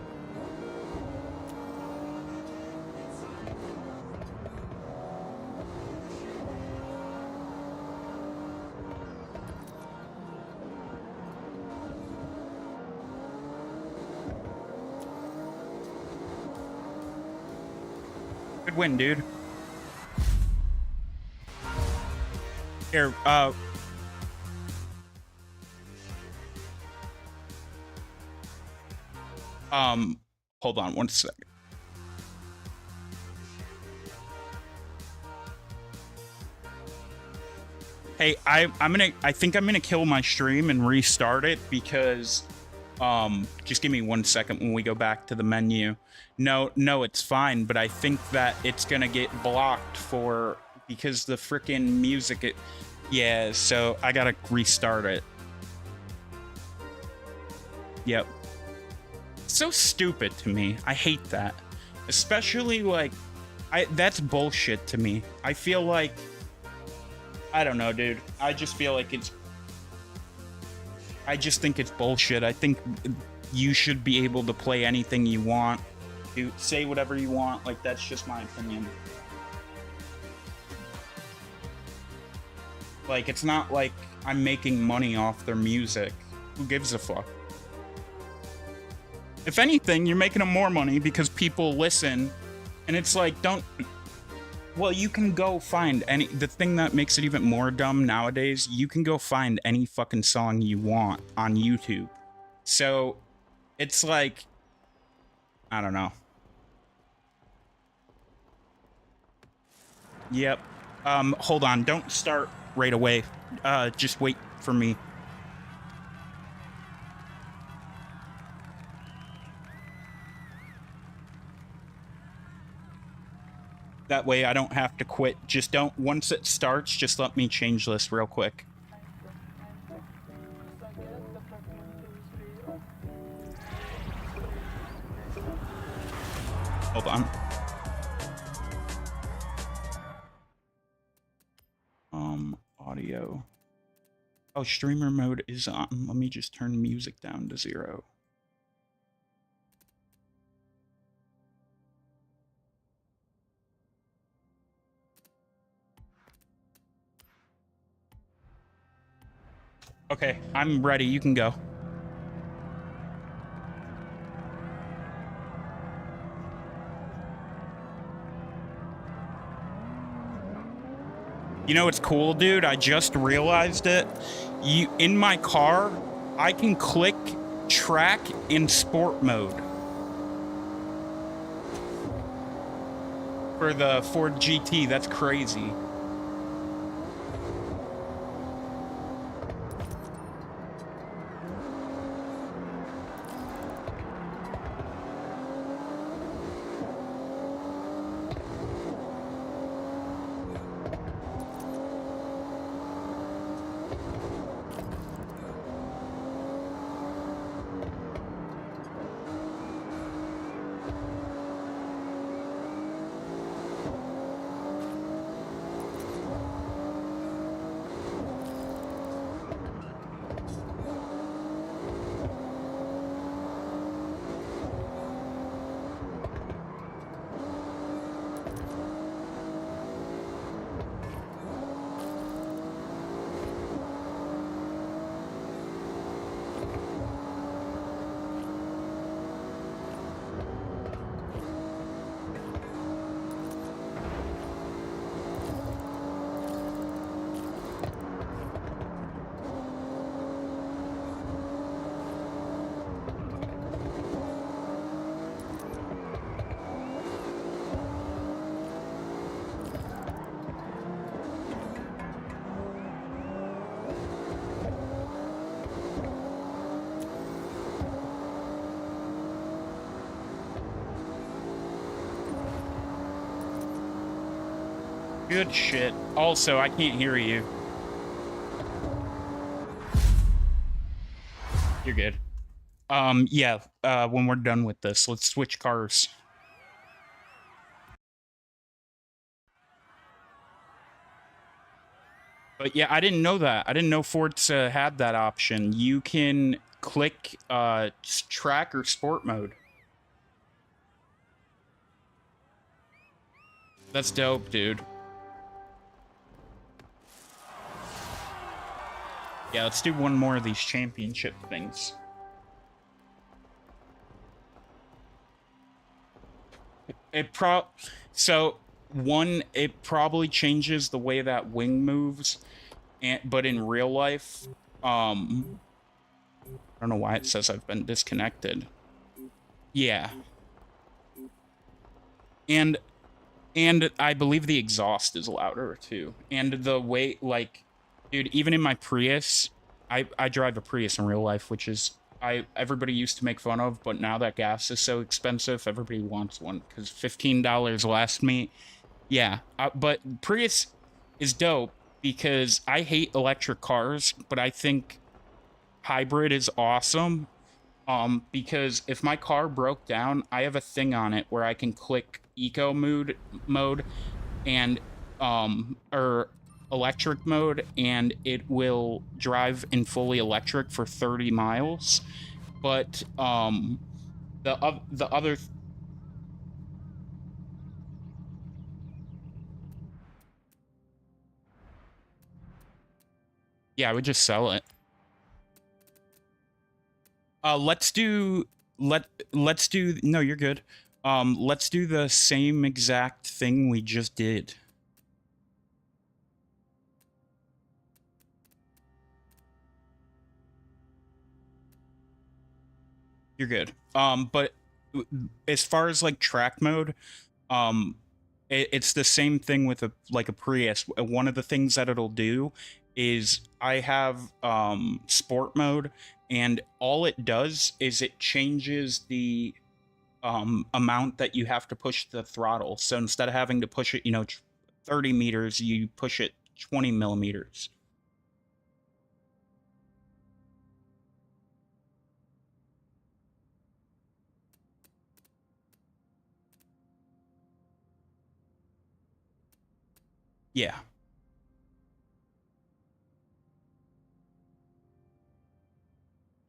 Good win, dude. Here, hold on one second. Hey, I think I'm gonna kill my stream and restart it because, just give me 1 second when we go back to the menu. No, it's fine, but I think that it's gonna get blocked because the freaking music, yeah, so I gotta restart it. Yep. So stupid to me. I hate that. Especially, like, that's bullshit to me. I feel like, I don't know, dude. I just feel like I just think it's bullshit. I think you should be able to play anything you want, to say whatever you want. Like, that's just my opinion. Like, it's not like I'm making money off their music. Who gives a fuck? If anything, you're making them more money because people listen, and it's like, well, you can go find the thing that makes it even more dumb nowadays, you can go find any fucking song you want on YouTube. So, it's like, I don't know. Yep. Hold on, don't start right away. Just wait for me. That way I don't have to quit. Just don't, once it starts, just let me change this real quick. Hold on. Audio. Oh, streamer mode is on. Let me just turn music down to 0. Okay, I'm ready. You can go. You know what's cool, dude? I just realized it. In my car, I can click track in sport mode for the Ford GT. That's crazy. Good shit. Also, I can't hear you. You're good. Yeah, when we're done with this, let's switch cars. But yeah, I didn't know that. I didn't know Forza had that option. You can click track or sport mode. That's dope, dude. Yeah, let's do one more of these championship things. So one, it probably changes the way that wing moves, but in real life, I don't know why it says I've been disconnected. Yeah. And I believe the exhaust is louder too. And the way, like, dude, even in my Prius, I drive a Prius in real life, which is everybody used to make fun of, but now that gas is so expensive, everybody wants one because $15 lasts me. Yeah, but Prius is dope because I hate electric cars, but I think hybrid is awesome. Because if my car broke down, I have a thing on it where I can click eco mode and or electric mode, and it will drive in fully electric for 30 miles. But the other yeah, I would just sell it. Let's do let's do no, you're good. Let's do the same exact thing we just did. You're good. But as far as like track mode, it's the same thing with a Prius. One of the things that it'll do is I have sport mode, and all it does is it changes the amount that you have to push the throttle. So instead of having to push it, 30 meters, you push it 20 millimeters. Yeah.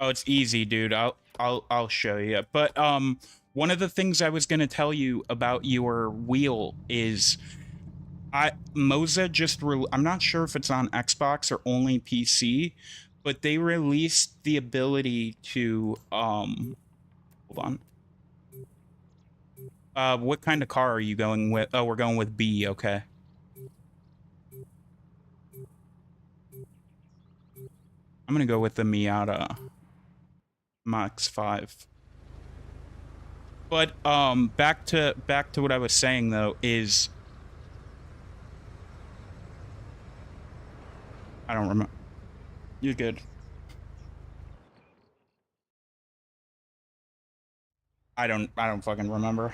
Oh, it's easy, dude. I'll show you. But one of the things I was going to tell you about your wheel is Moza just I'm not sure if it's on Xbox or only PC, but they released the ability to hold on. What kind of car are you going with? Oh, we're going with B, okay. I'm gonna go with the Miata Max 5. But back to what I was saying though is I don't remember. You're good. I don't fucking remember.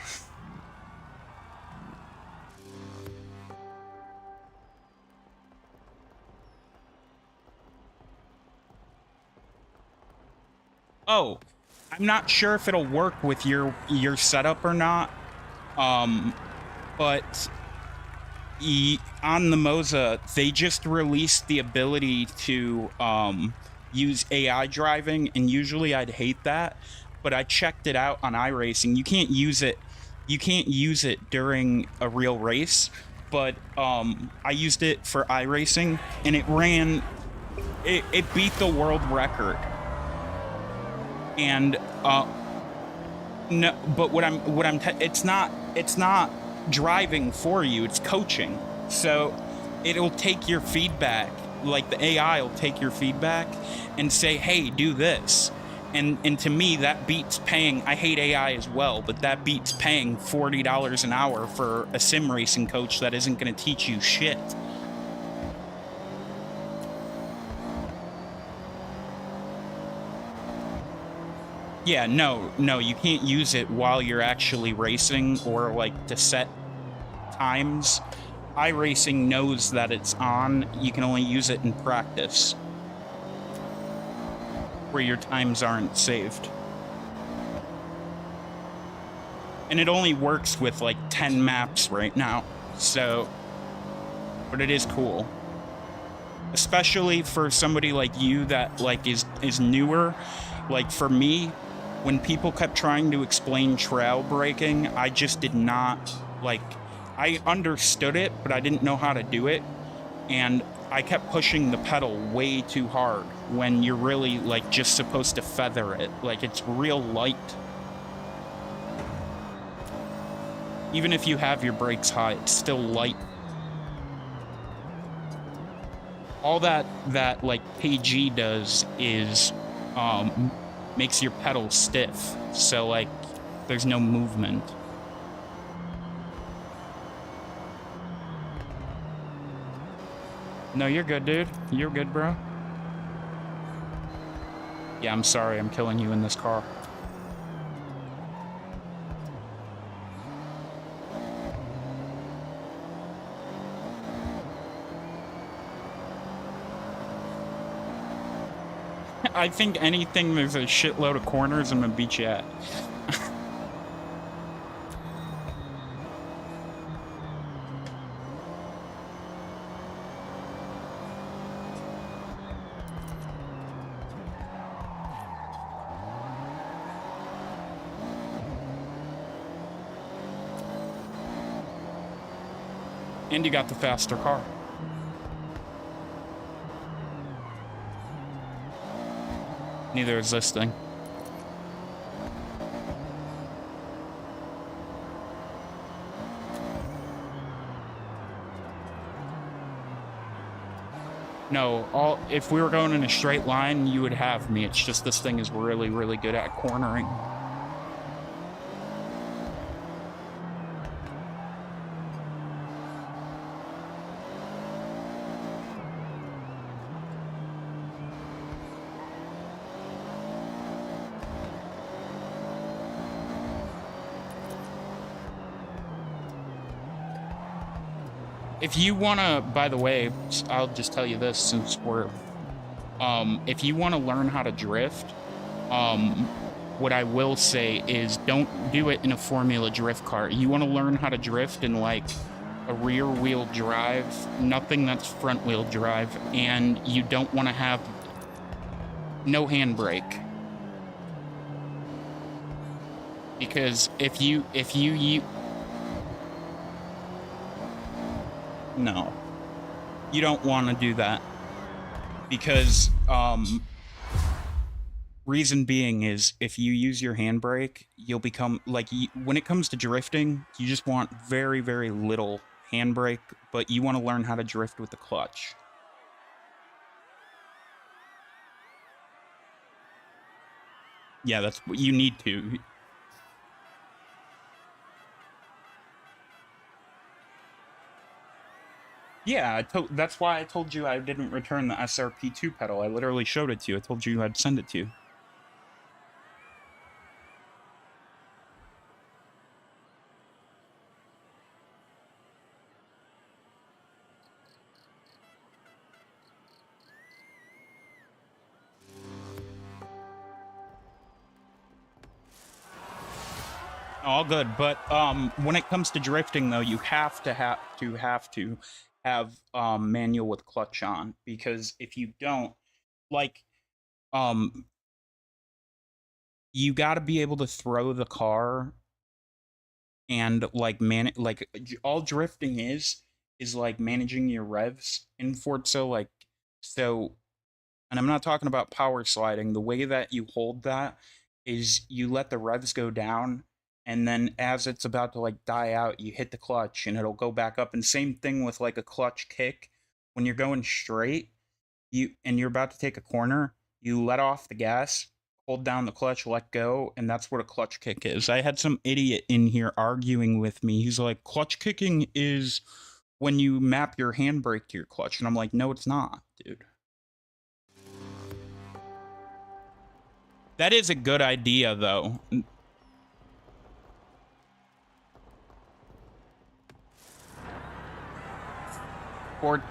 Oh, I'm not sure if it'll work with your setup or not. But on the Moza, they just released the ability to use AI driving, and usually I'd hate that, but I checked it out on iRacing. You can't use it during a real race, but I used it for iRacing, and it beat the world record. And no, but it's not driving for you, it's coaching. So it'll take your feedback, like the AI will take your feedback and say, hey, do this. And to me, that beats paying, I hate AI as well, but that beats paying $40 an hour for a sim racing coach that isn't going to teach you shit. Yeah, no, you can't use it while you're actually racing or like to set times. iRacing knows that it's on. You can only use it in practice, where your times aren't saved. And it only works with like 10 maps right now, so, but it is cool. Especially for somebody like you that like is newer. Like for me, when people kept trying to explain trail braking, I just did not, like, I understood it, but I didn't know how to do it. And I kept pushing the pedal way too hard when you're really like just supposed to feather it. Like it's real light. Even if you have your brakes high, it's still light. All that like KG does is makes your pedal stiff, so like there's no movement. No, you're good, dude. You're good, bro. Yeah, I'm sorry I'm killing you in this car. I think anything there's a shitload of corners, I'm gonna beat you at. And you got the faster car. Neither is this thing. No, if we were going in a straight line, you would have me. It's just this thing is really, really good at cornering. If you want to, by the way, I'll just tell you this since we're, if you want to learn how to drift, what I will say is don't do it in a Formula Drift car. You want to learn how to drift in like a rear wheel drive, nothing that's front wheel drive, and you don't want to have no handbrake. Because if you no, you don't want to do that, because reason being is if you use your handbrake, you'll become like, when it comes to drifting, you just want very, very little handbrake, but you want to learn how to drift with the clutch. Yeah, that's what you need to. Yeah, that's why I told you I didn't return the SRP2 pedal. I literally showed it to you. I told you I'd send it to you. All good, but when it comes to drifting, though, you have to have manual with clutch on, because if you don't, like, you got to be able to throw the car and like all drifting is like managing your revs in Forza, like, so. And I'm not talking about power sliding. The way that you hold that is you let the revs go down, and then as it's about to like die out, you hit the clutch and it'll go back up. And same thing with like a clutch kick. When you're going straight, and you're about to take a corner, you let off the gas, hold down the clutch, let go, and that's what a clutch kick is. I had some idiot in here arguing with me. He's like, clutch kicking is when you map your handbrake to your clutch. And I'm like, no, it's not, dude. That is a good idea, though. Or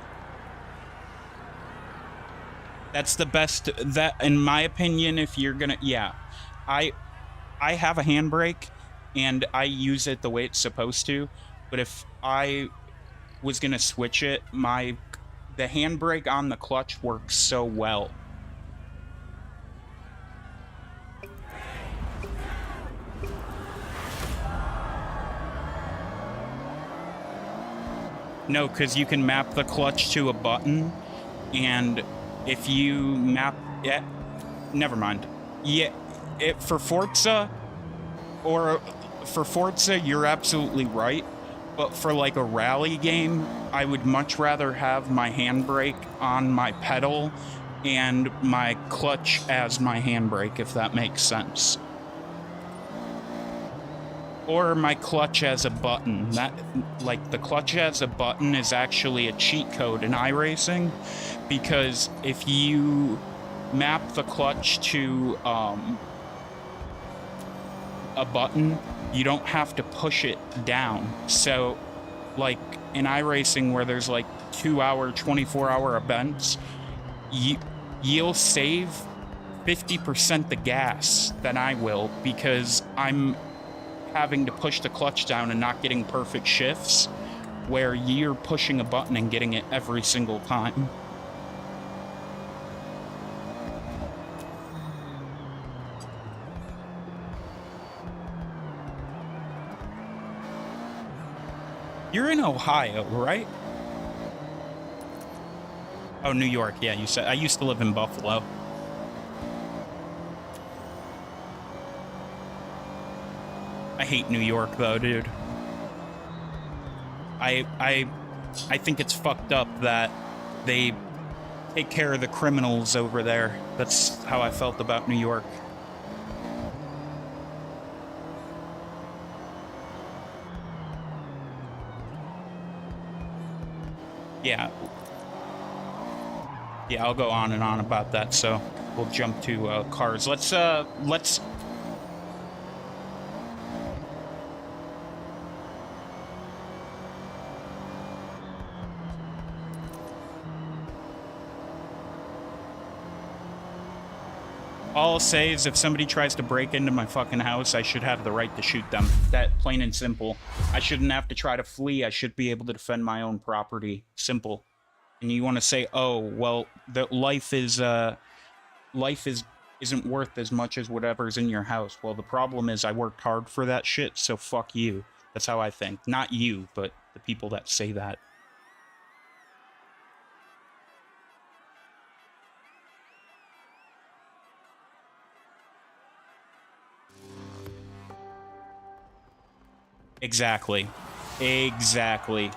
that's the best, that in my opinion, if you're gonna, yeah, I have a handbrake and I use it the way it's supposed to, but if I was gonna switch it, the handbrake on the clutch works so well. No, because you can map the clutch to a button, and if you map it, never mind. Yeah, for Forza, you're absolutely right. But for like a rally game, I would much rather have my handbrake on my pedal and my clutch as my handbrake, if that makes sense. Or my clutch as a button. That, like, the clutch as a button is actually a cheat code in iRacing, because if you map the clutch to a button, you don't have to push it down. So, like, in iRacing where there's like 2-hour, 24-hour events, you'll save 50% the gas than I will, because I'm having to push the clutch down and not getting perfect shifts, where you're pushing a button and getting it every single time. You're in Ohio, right? Oh, New York. Yeah, you said. I used to live in Buffalo. I hate New York, though, dude. I think it's fucked up that they take care of the criminals over there. That's how I felt about New York. Yeah. Yeah, I'll go on and on about that, so we'll jump to cars. Let's all I'll say is if somebody tries to break into my fucking house, I should have the right to shoot them. That, plain and simple. I shouldn't have to try to flee. I should be able to defend my own property. Simple. And you want to say, oh, well, the life isn't worth as much as whatever's in your house. Well, the problem is I worked hard for that shit, so fuck you. That's how I think. Not you, but the people that say that. Exactly. Exactly.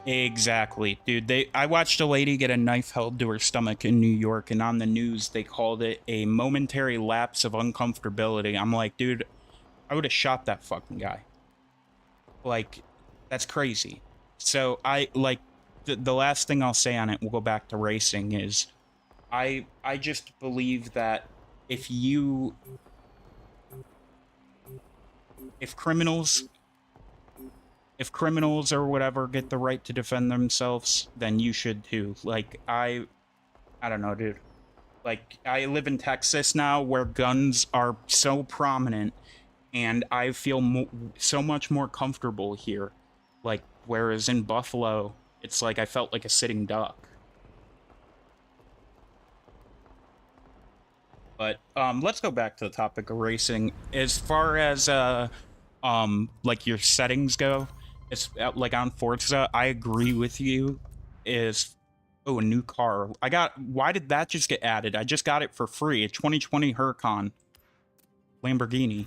Exactly. Dude, I watched a lady get a knife held to her stomach in New York, and on the news they called it a momentary lapse of uncomfortability. I'm like, dude, I would have shot that fucking guy. Like, that's crazy. So the last thing I'll say on it, we'll go back to racing, is I just believe that if criminals or whatever get the right to defend themselves, then you should too. Like, I don't know, dude. Like, I live in Texas now, where guns are so prominent, and I feel so much more comfortable here. Like, whereas in Buffalo, it's like I felt like a sitting duck. But let's go back to the topic of racing. As far as like your settings go, it's like on Forza, I agree with you. Oh, a new car. Why did that just get added? I just got it for free. A 2020 Huracan Lamborghini.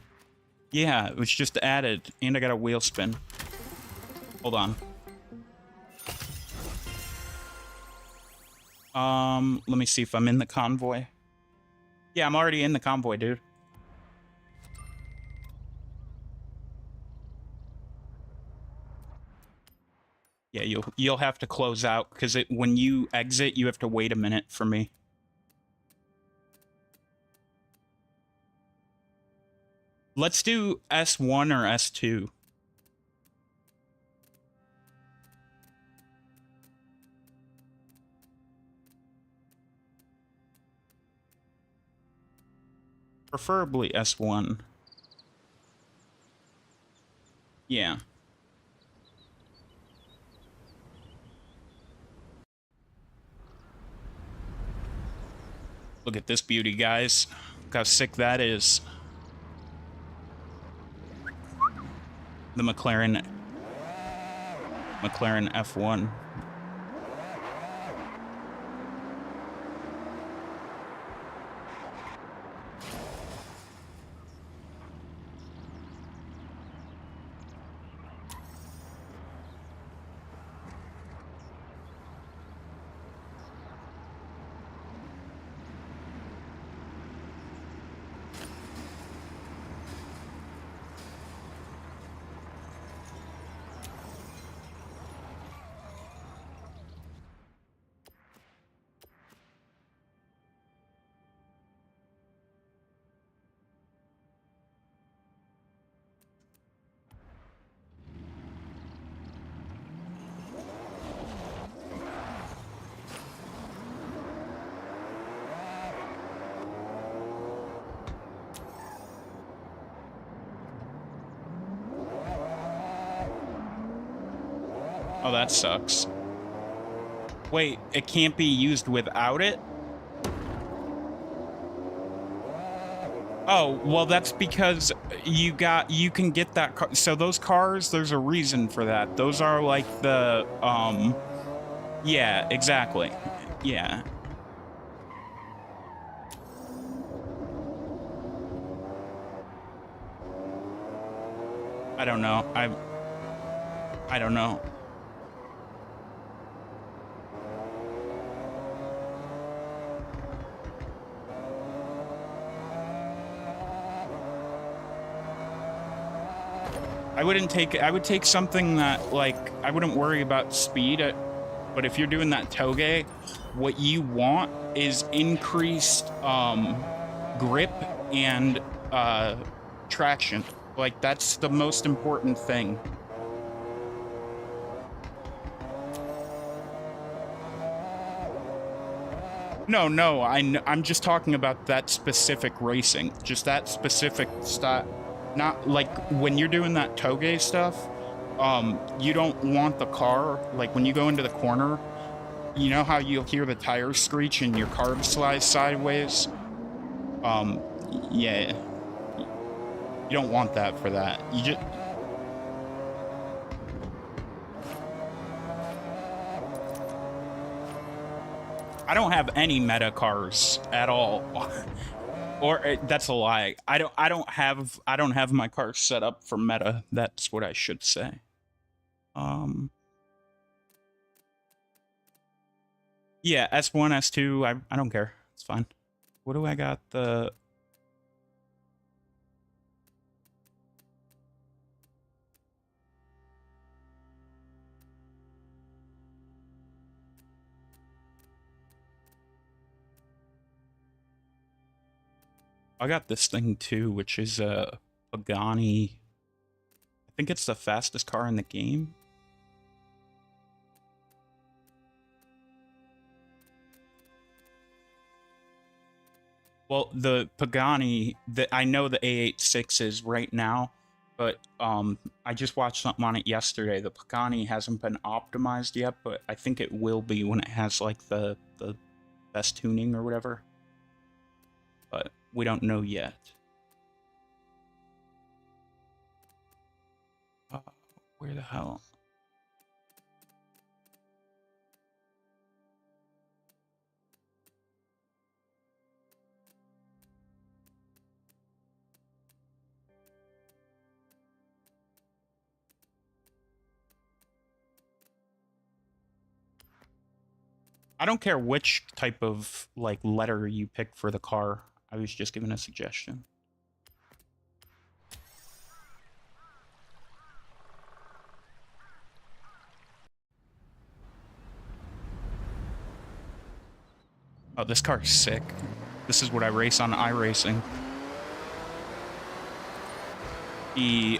Yeah, it was just added, and I got a wheel spin. Hold on. Let me see if I'm in the convoy. Yeah, I'm already in the convoy, dude. Yeah, you'll have to close out, because when you exit, you have to wait a minute for me. Let's do S1 or S2. Preferably S1. Yeah. Look at this beauty, guys. Look how sick that is. The McLaren F1. Oh, that sucks. Wait, it can't be used without it? Oh, well, that's because you can get that car. So those cars, there's a reason for that. Those are like the, yeah, exactly. Yeah. I don't know. I don't know. I would take something that, like, I wouldn't worry about speed, but if you're doing that toge, what you want is increased grip and traction. Like, that's the most important thing. No, I'm just talking about that specific racing, just that specific style. Not like when you're doing that toge stuff, you don't want the car, like when you go into the corner, you know how you'll hear the tires screech and your car slides sideways? Yeah. You don't want that for that. You just... I don't have any meta cars at all. Or that's a lie. I don't have my car set up for meta. That's what I should say. Yeah, S1, S2, I don't care. It's fine. What do I got? I got this thing too, which is a Pagani. I think it's the fastest car in the game. Well, the Pagani, I know the A86 is right now, but I just watched something on it yesterday. The Pagani hasn't been optimized yet, but I think it will be when it has like the best tuning or whatever. But we don't know yet. Where the hell? I don't care which type of like letter you pick for the car. I was just giving a suggestion. Oh, this car's sick. This is what I race on iRacing. The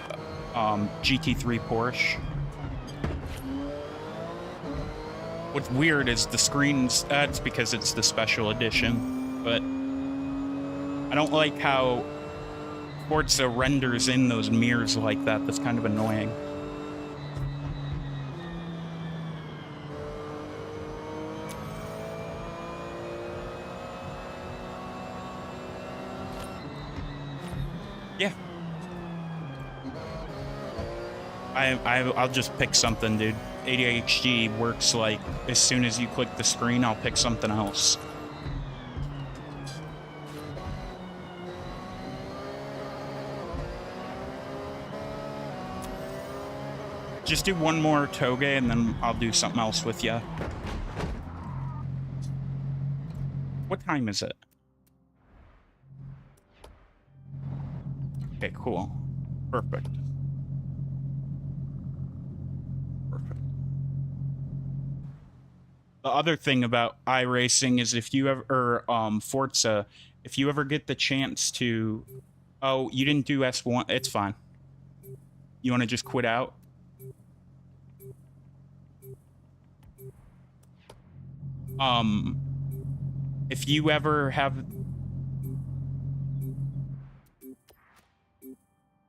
GT3 Porsche. What's weird is the screen's, it's because it's the special edition, but I don't like how Forza renders in those mirrors like that. That's kind of annoying. Yeah. I'll just pick something, dude. ADHD works like as soon as you click the screen, I'll pick something else. Just do one more toge and then I'll do something else with you. What time is it? Okay, cool. Perfect. Perfect. The other thing about iRacing is if you ever, or Forza, if you ever get the chance to, oh, you didn't do S1, it's fine. You want to just quit out? If you ever have,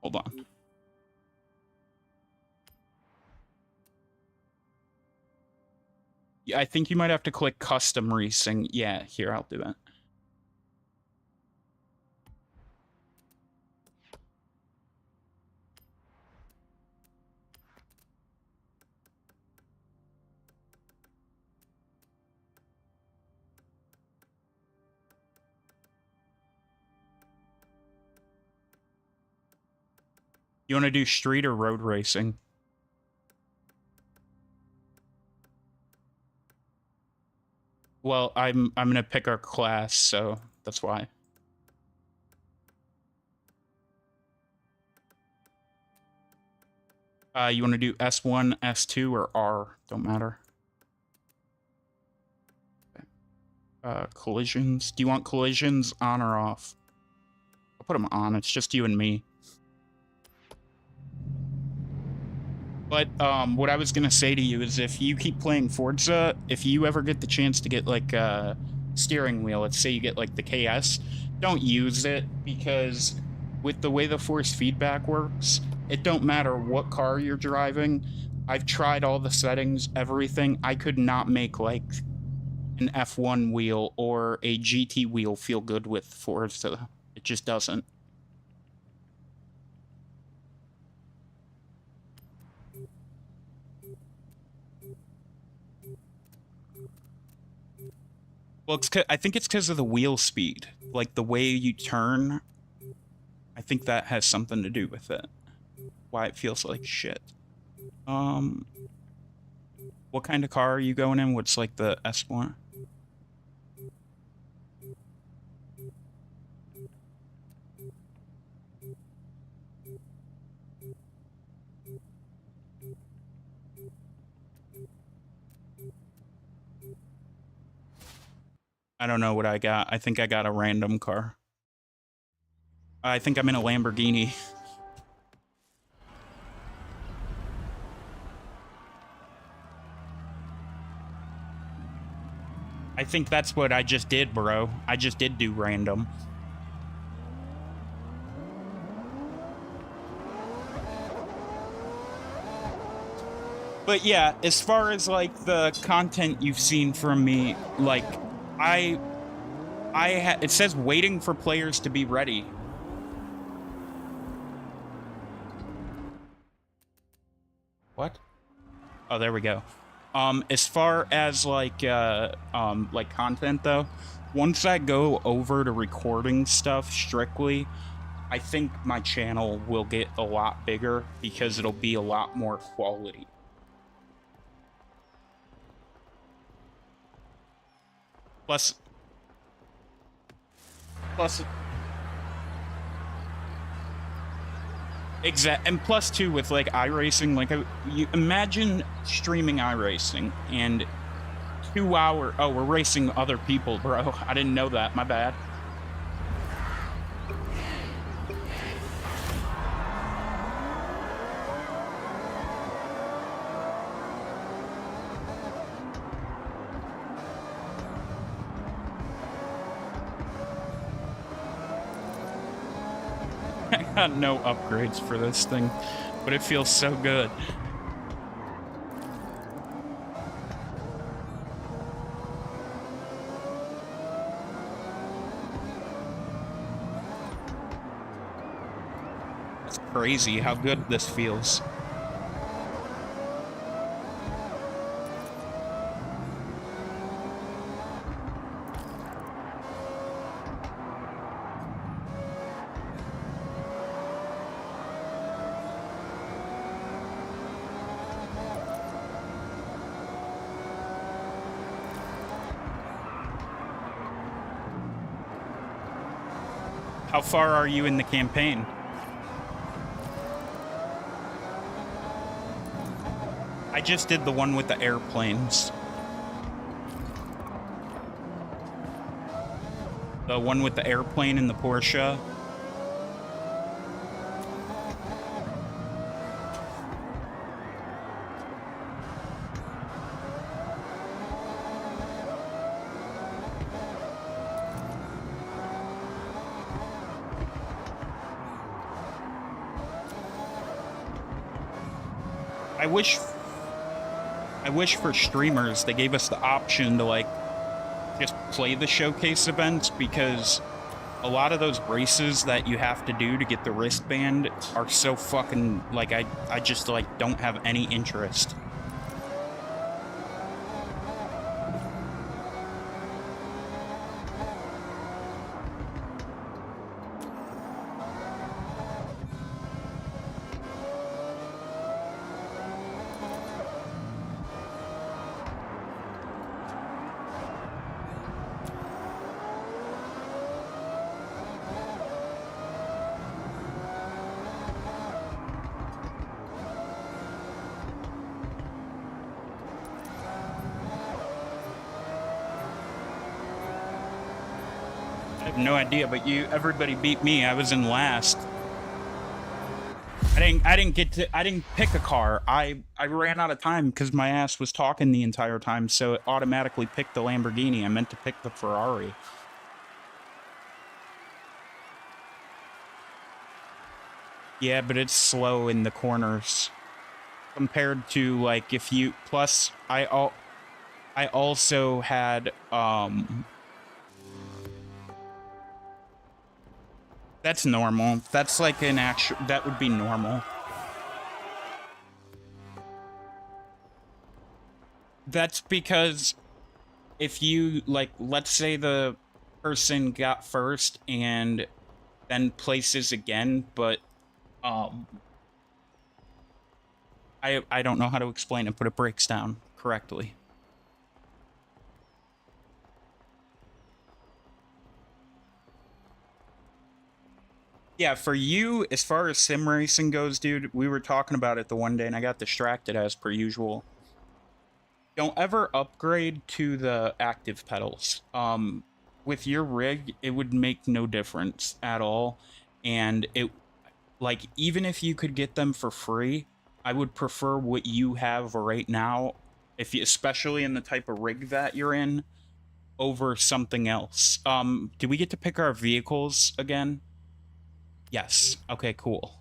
hold on. Yeah, I think you might have to click custom racing. Yeah, here, I'll do it. You want to do street or road racing? Well, I'm gonna pick our class, so that's why. You want to do S1, S2, or R? Don't matter. Collisions. Do you want collisions on or off? I'll put them on. It's just you and me. But what I was gonna say to you is, if you keep playing Forza, if you ever get the chance to get like a steering wheel, let's say you get like the KS, don't use it, because with the way the force feedback works, it don't matter what car you're driving. I've tried all the settings, everything. I could not make like an F1 wheel or a GT wheel feel good with Forza. It just doesn't. Well, I think it's because of the wheel speed. Like, the way you turn, I think that has something to do with it. Why it feels like shit. What kind of car are you going in? What's like the S1? I don't know what I got. I think I got a random car. I think I'm in a Lamborghini. I think that's what I just did, bro. I just did do random. But yeah, as far as like the content you've seen from me, like it says waiting for players to be ready. What? Oh, there we go. As far as like content though, once I go over to recording stuff strictly, I think my channel will get a lot bigger because it'll be a lot more quality. Plus, and plus too, with like iRacing, like you imagine streaming iRacing and 2 hour. Oh, we're racing other people, bro. I didn't know that. My bad. No upgrades for this thing, but it feels so good. It's crazy how good this feels. How far are you in the campaign? I just did the one with the airplanes. The one with the airplane and the Porsche. I wish for streamers they gave us the option to like just play the showcase events, because a lot of those races that you have to do to get the wristband are so fucking like I just like don't have any interest. I have no idea, but everybody beat me. I was in last. I didn't pick a car. I ran out of time because my ass was talking the entire time, so it automatically picked the Lamborghini. I meant to pick the Ferrari. Yeah, but it's slow in the corners compared to like if you plus I also had that's normal. That's like an actual, that would be normal. That's because if you, like, let's say the person got first and then places again, but, I don't know how to explain it, but it breaks down correctly. Yeah, for you, as far as sim racing goes, dude, we were talking about it the one day and I got distracted as per usual. Don't ever upgrade to the active pedals. With your rig, it would make no difference at all. And it, like, even if you could get them for free, I would prefer what you have right now, if you, especially in the type of rig that you're in, over something else. Do we get to pick our vehicles again? Yes. Okay, cool.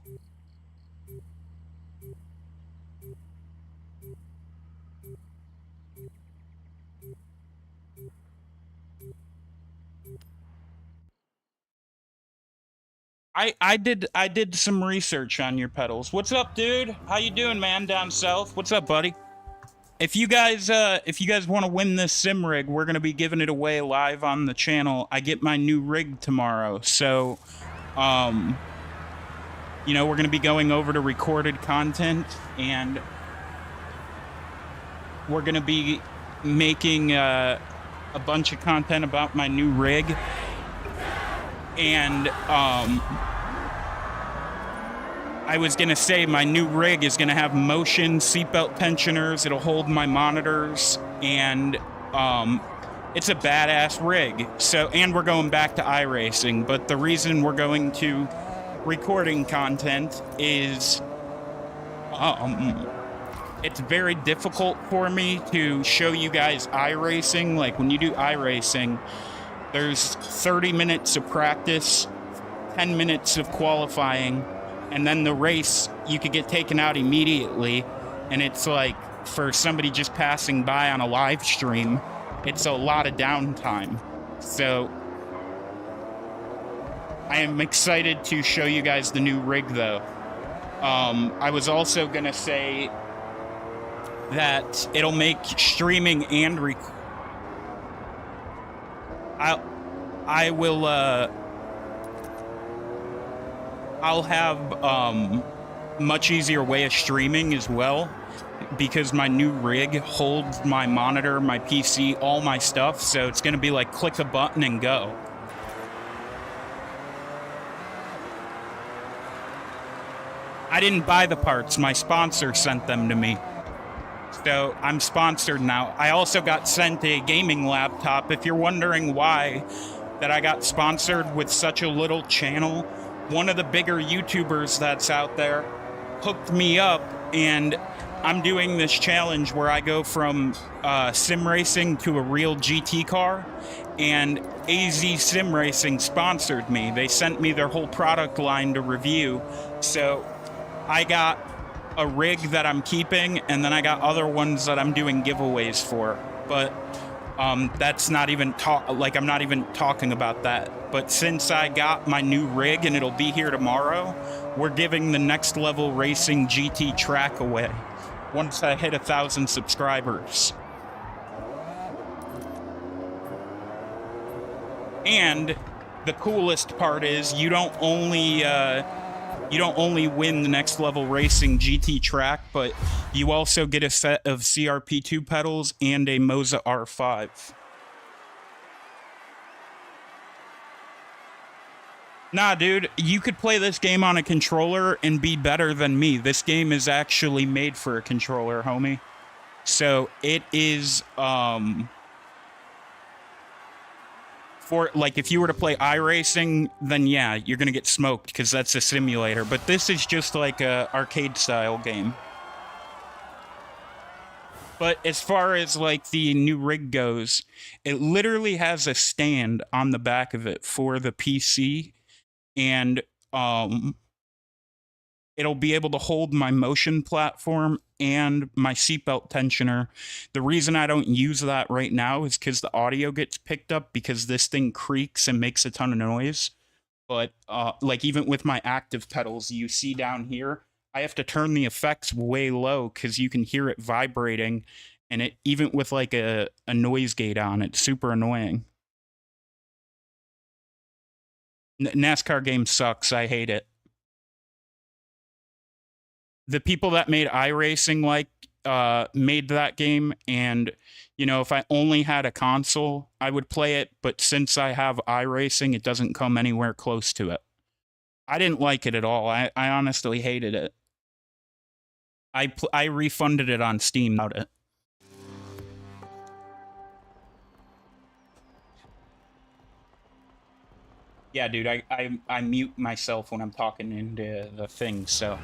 I did some research on your pedals. What's up, dude? How you doing, man, down south? What's up, buddy? If you guys want to win this sim rig, we're gonna be giving it away live on the channel. I get my new rig tomorrow, so you know, we're gonna be going over to recorded content, and we're gonna be making a bunch of content about my new rig. And I was gonna say my new rig is gonna have motion seatbelt tensioners. It'll hold my monitors, and it's a badass rig. So, and we're going back to iRacing. But the reason we're going to recording content is it's very difficult for me to show you guys iRacing. Like when you do iRacing, there's 30 minutes of practice, 10 minutes of qualifying, and then the race, you could get taken out immediately. And it's like, for somebody just passing by on a live stream, it's a lot of downtime. So I am excited to show you guys the new rig, though. I was also gonna say that it'll make streaming and I'll have much easier way of streaming as well, because my new rig holds my monitor, my PC, all my stuff. So it's gonna be like click a button and go. I didn't buy the parts, my sponsor sent them to me. So I'm sponsored now. I also got sent a gaming laptop. If you're wondering why that I got sponsored with such a little channel, one of the bigger YouTubers that's out there hooked me up, and I'm doing this challenge where I go from sim racing to a real GT car, and AZ Sim Racing sponsored me. They sent me their whole product line to review. So I got a rig that I'm keeping, and then I got other ones that I'm doing giveaways for. But that's not even I'm not even talking about that. But since I got my new rig and it'll be here tomorrow, we're giving the Next Level Racing GT track away once I hit 1,000 subscribers. And the coolest part is you don't only win the Next Level Racing GT track, but you also get a set of CRP2 pedals and a Moza R12. Nah, dude, you could play this game on a controller and be better than me. This game is actually made for a controller, homie. So it is, for, like, if you were to play iRacing, then yeah, you're gonna get smoked because that's a simulator. But this is just like a arcade-style game. But as far as, like, the new rig goes, it literally has a stand on the back of it for the PC, and it'll be able to hold my motion platform and my seatbelt tensioner. The reason I don't use that right now is because the audio gets picked up, because this thing creaks and makes a ton of noise. But like, even with my active pedals, you see down here, I have to turn the effects way low because you can hear it vibrating, and it, even with like a noise gate on, it's super annoying. NASCAR game sucks. I hate it. The people that made iRacing made that game, and you know, if I only had a console, I would play it, but since I have iRacing, it doesn't come anywhere close to it. I didn't like it at all. I honestly hated it. I refunded it on Steam without it. Yeah, dude, I mute myself when I'm talking into the thing, so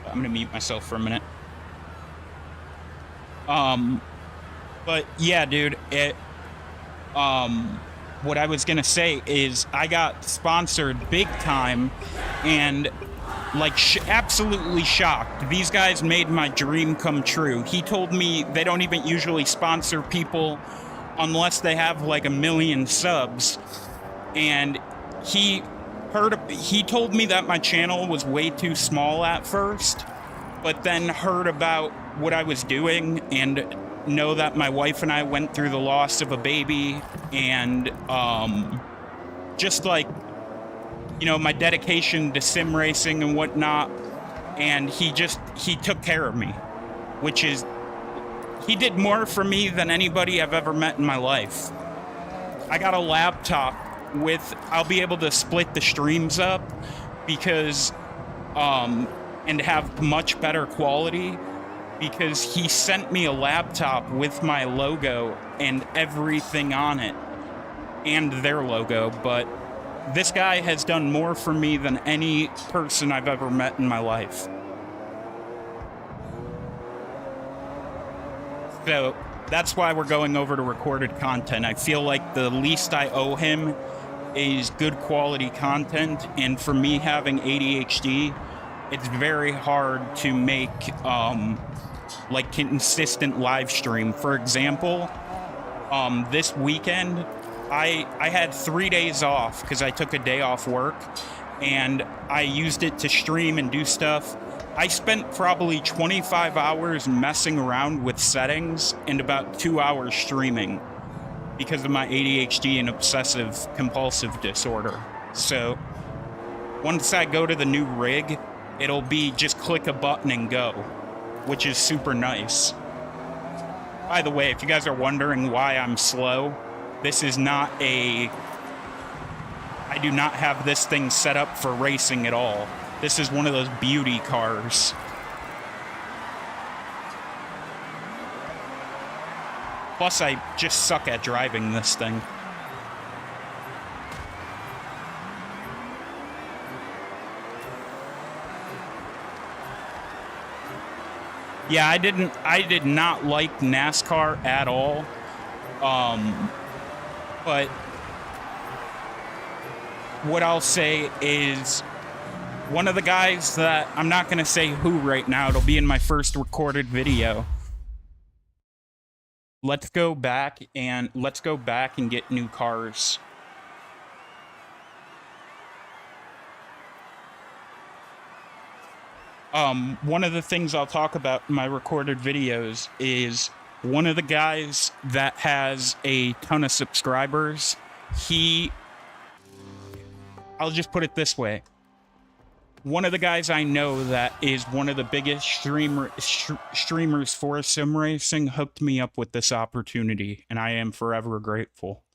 I'm gonna mute myself for a minute. But yeah, dude, what I was gonna say is I got sponsored big time, and like absolutely shocked. These guys made my dream come true. He told me they don't even usually sponsor people unless they have like 1 million subs, and he told me that my channel was way too small at first, but then heard about what I was doing and know that my wife and I went through the loss of a baby, and just like, you know, my dedication to sim racing and whatnot, and he took care of me, which is, he did more for me than anybody I've ever met in my life. I got a laptop with, I'll be able to split the streams up because, and have much better quality, because he sent me a laptop with my logo and everything on it, and their logo. But this guy has done more for me than any person I've ever met in my life. So that's why we're going over to recorded content. I feel like the least I owe him is good quality content, and for me having ADHD, it's very hard to make like consistent live stream. For example, this weekend I had 3 days off because I took a day off work, and I used it to stream and do stuff. I spent probably 25 hours messing around with settings and about 2 hours streaming because of my ADHD and obsessive compulsive disorder. So once I go to the new rig, it'll be just click a button and go, which is super nice. By the way, if you guys are wondering why I'm slow, this is not a... I do not have this thing set up for racing at all. This is one of those beauty cars. Plus, I just suck at driving this thing. Yeah, I did not like NASCAR at all. But what I'll say is one of the guys that I'm not going to say who right now, it'll be in my first recorded video. Let's go back and get new cars. One of the things I'll talk about in my recorded videos is one of the guys that has a ton of subscribers. I'll just put it this way. One of the guys I know that is one of the biggest streamers for sim racing hooked me up with this opportunity, and I am forever grateful.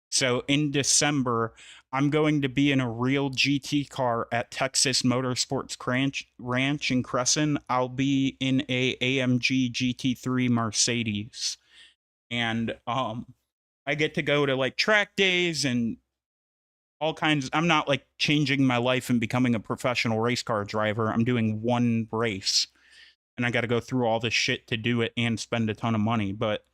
So in December, I'm going to be in a real GT car at Texas Motorsports Ranch in Crescent. I'll be in a AMG GT3 Mercedes, and I get to go to like track days and all kinds. I'm not like changing my life and becoming a professional race car driver. I'm doing one race, and I got to go through all this shit to do it and spend a ton of money, but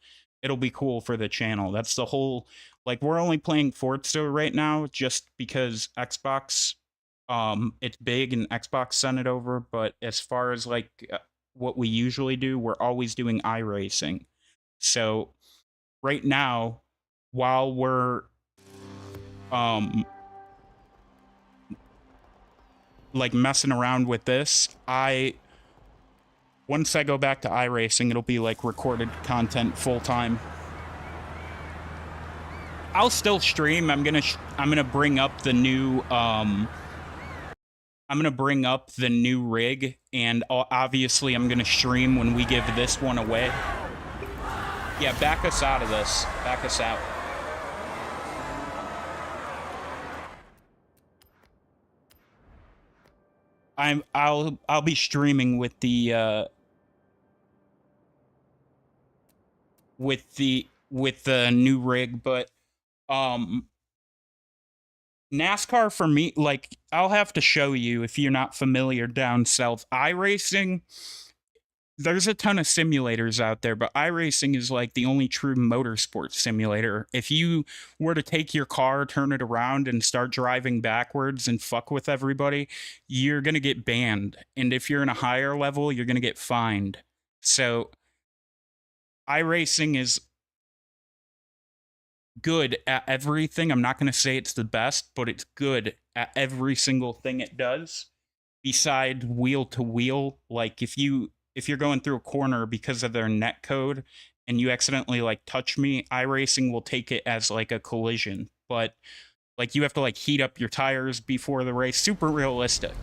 it'll be cool for the channel. That's the whole, like, we're only playing Forza right now just because Xbox, it's big and Xbox sent it over, but as far as like what we usually do, we're always doing iRacing. So right now, while we're like messing around with this, once I go back to iRacing, it'll be like recorded content full time. I'll still stream. I'm gonna bring up the new rig, and obviously I'm gonna stream when we give this one away. Yeah, back us out of this. Back us out. I'll be streaming with the new rig, but NASCAR for me, like, I'll have to show you if you're not familiar down south. iRacing, there's a ton of simulators out there, but iRacing is like the only true motorsport simulator. If you were to take your car, turn it around, and start driving backwards and fuck with everybody, you're going to get banned. And if you're in a higher level, you're going to get fined. So iRacing is good at everything. I'm not going to say it's the best, but it's good at every single thing it does. Beside wheel to wheel, like if you're going through a corner because of their net code and you accidentally like touch me, iRacing will take it as like a collision. But like you have to like heat up your tires before the race. Super realistic.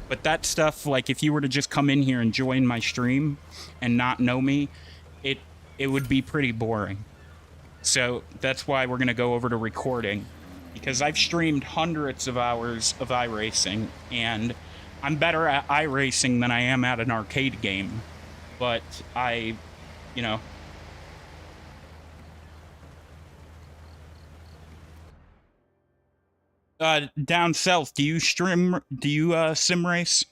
But that stuff, like if you were to just come in here and join my stream and not know me, it would be pretty boring. So that's why we're going to go over to recording, because I've streamed hundreds of hours of iRacing, and I'm better at iRacing than I am at an arcade game. But you know. Down south, do you sim race?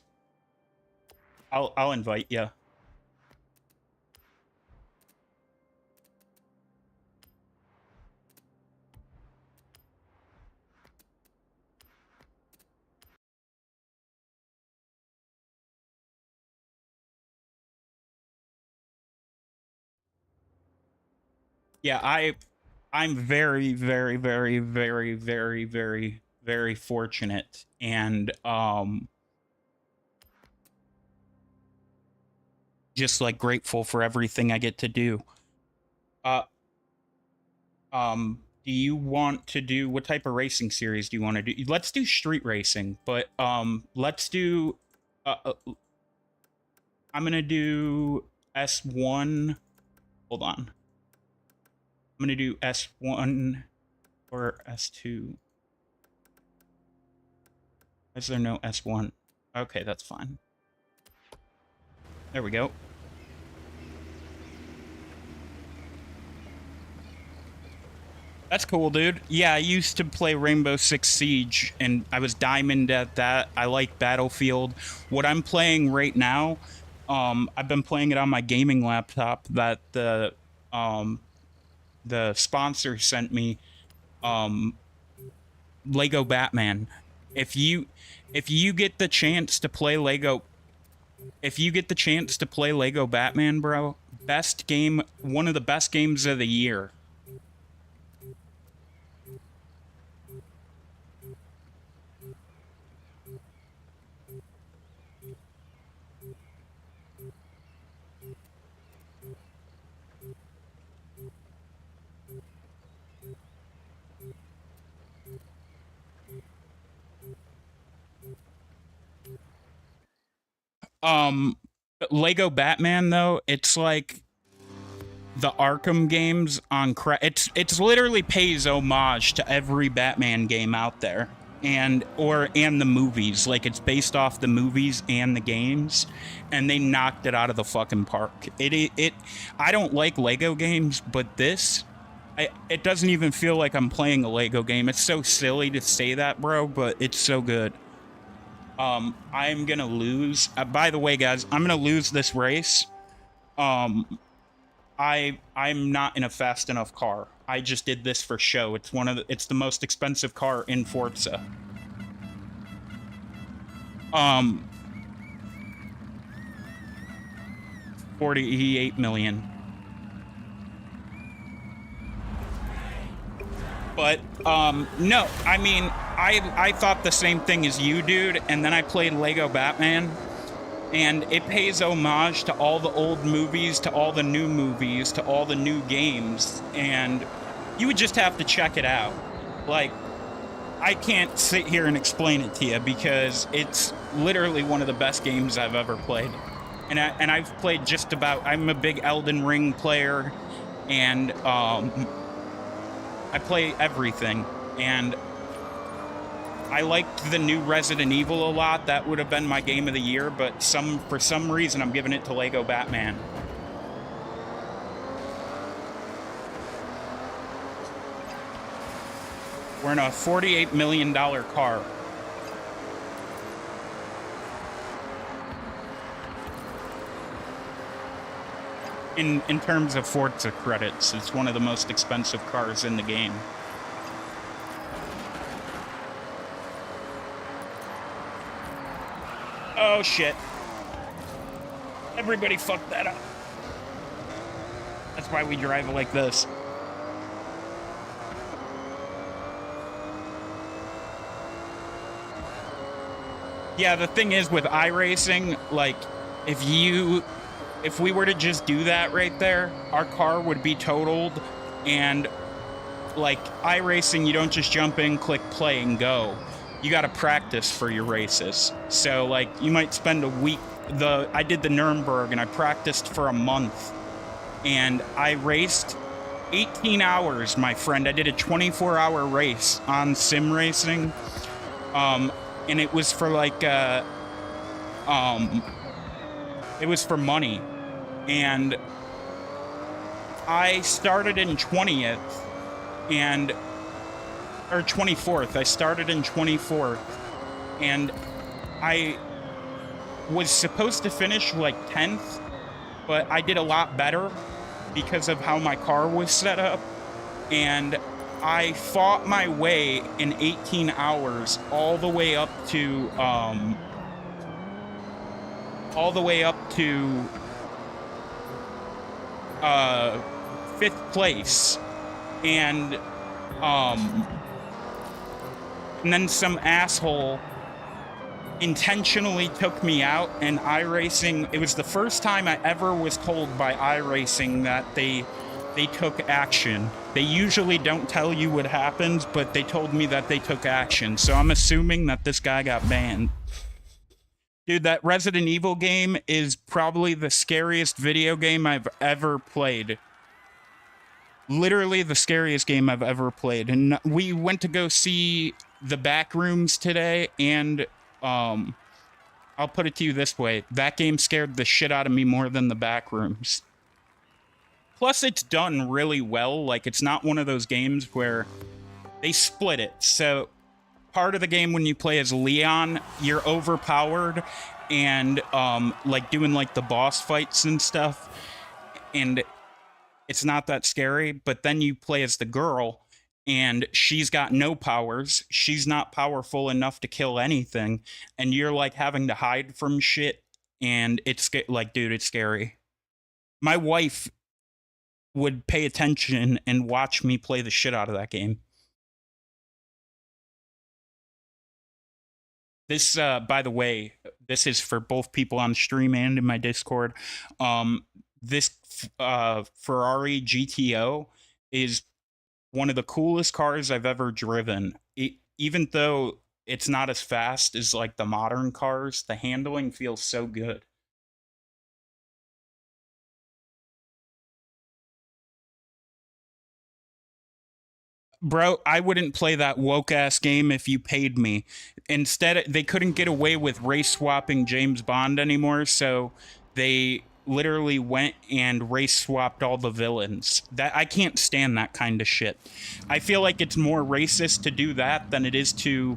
I'll invite you. Yeah, I'm very, very, very, very, very, very, very fortunate, and just like grateful for everything I get to do. Uh, do you want to do, what type of racing series do you want to do? Let's do street racing, but let's do. I'm gonna do S1. Hold on. I'm gonna do S1 or S2. Is there no S1? Okay, that's fine. There we go. That's cool, dude. Yeah, I used to play Rainbow Six Siege, and I was diamond at that. I like Battlefield. What I'm playing right now, I've been playing it on my gaming laptop that the sponsor sent me. Lego Batman. If you get the chance to play Lego, if you get the chance to play Lego Batman, bro, best game, one of the best games of the year. Lego Batman though, it's like the Arkham games on it's literally pays homage to every Batman game out there, and the movies. Like, it's based off the movies and the games, and they knocked it out of the fucking park. I don't like Lego games, but this, it doesn't even feel like I'm playing a Lego game. It's so silly to say that, bro, but it's so good. I'm gonna lose. By the way, guys, I'm gonna lose this race. I'm not in a fast enough car. I just did this for show. It's the most expensive car in Forza. 48 million. But no, I mean, I thought the same thing as you, dude, and then I played Lego Batman, and it pays homage to all the old movies, to all the new movies, to all the new games, and you would just have to check it out. Like, I can't sit here and explain it to you because it's literally one of the best games I've ever played. And I've played just about, I'm a big Elden Ring player, and I play everything, and I liked the new Resident Evil a lot. That would have been my game of the year, but for some reason I'm giving it to Lego Batman. We're in a $48 million car. In terms of Forza credits, it's one of the most expensive cars in the game. Oh shit. Everybody fucked that up. That's why we drive it like this. Yeah, the thing is with iRacing, like, if we were to just do that right there, our car would be totaled, and like iRacing, you don't just jump in, click play, and go. You got to practice for your races. So like, you might spend a week. I did the Nuremberg, and I practiced for a month, and I raced 18 hours, my friend. I did a 24-hour race on sim racing, and it was for like it was for money, and I started in 20th or 24th. I started in 24th, and I was supposed to finish like 10th, but I did a lot better because of how my car was set up, and I fought my way in 18 hours all the way up to 5th place, and then some asshole intentionally took me out, and iRacing, it was the first time I ever was told by iRacing that they took action. They usually don't tell you what happens, but they told me that they took action, so I'm assuming that this guy got banned. Dude, that Resident Evil game is probably the scariest video game I've ever played. Literally the scariest game I've ever played. And we went to go see The Backrooms today, and I'll put it to you this way. That game scared the shit out of me more than The Backrooms. Plus, it's done really well. Like, it's not one of those games where they split it. So, part of the game when you play as Leon, you're overpowered and, like, doing, like, the boss fights and stuff. And it's not that scary. But then you play as the girl, and she's got no powers. She's not powerful enough to kill anything. And you're, like, having to hide from shit. And it's, like, dude, it's scary. My wife would pay attention and watch me play the shit out of that game. This, by the way, this is for both people on stream and in my Discord. This Ferrari GTO is one of the coolest cars I've ever driven. Even though it's not as fast as, like, the modern cars, the handling feels so good. Bro, I wouldn't play that woke-ass game if you paid me. Instead, they couldn't get away with race-swapping James Bond anymore, so they literally went and race-swapped all the villains. I can't stand that kind of shit. I feel like it's more racist to do that than it is to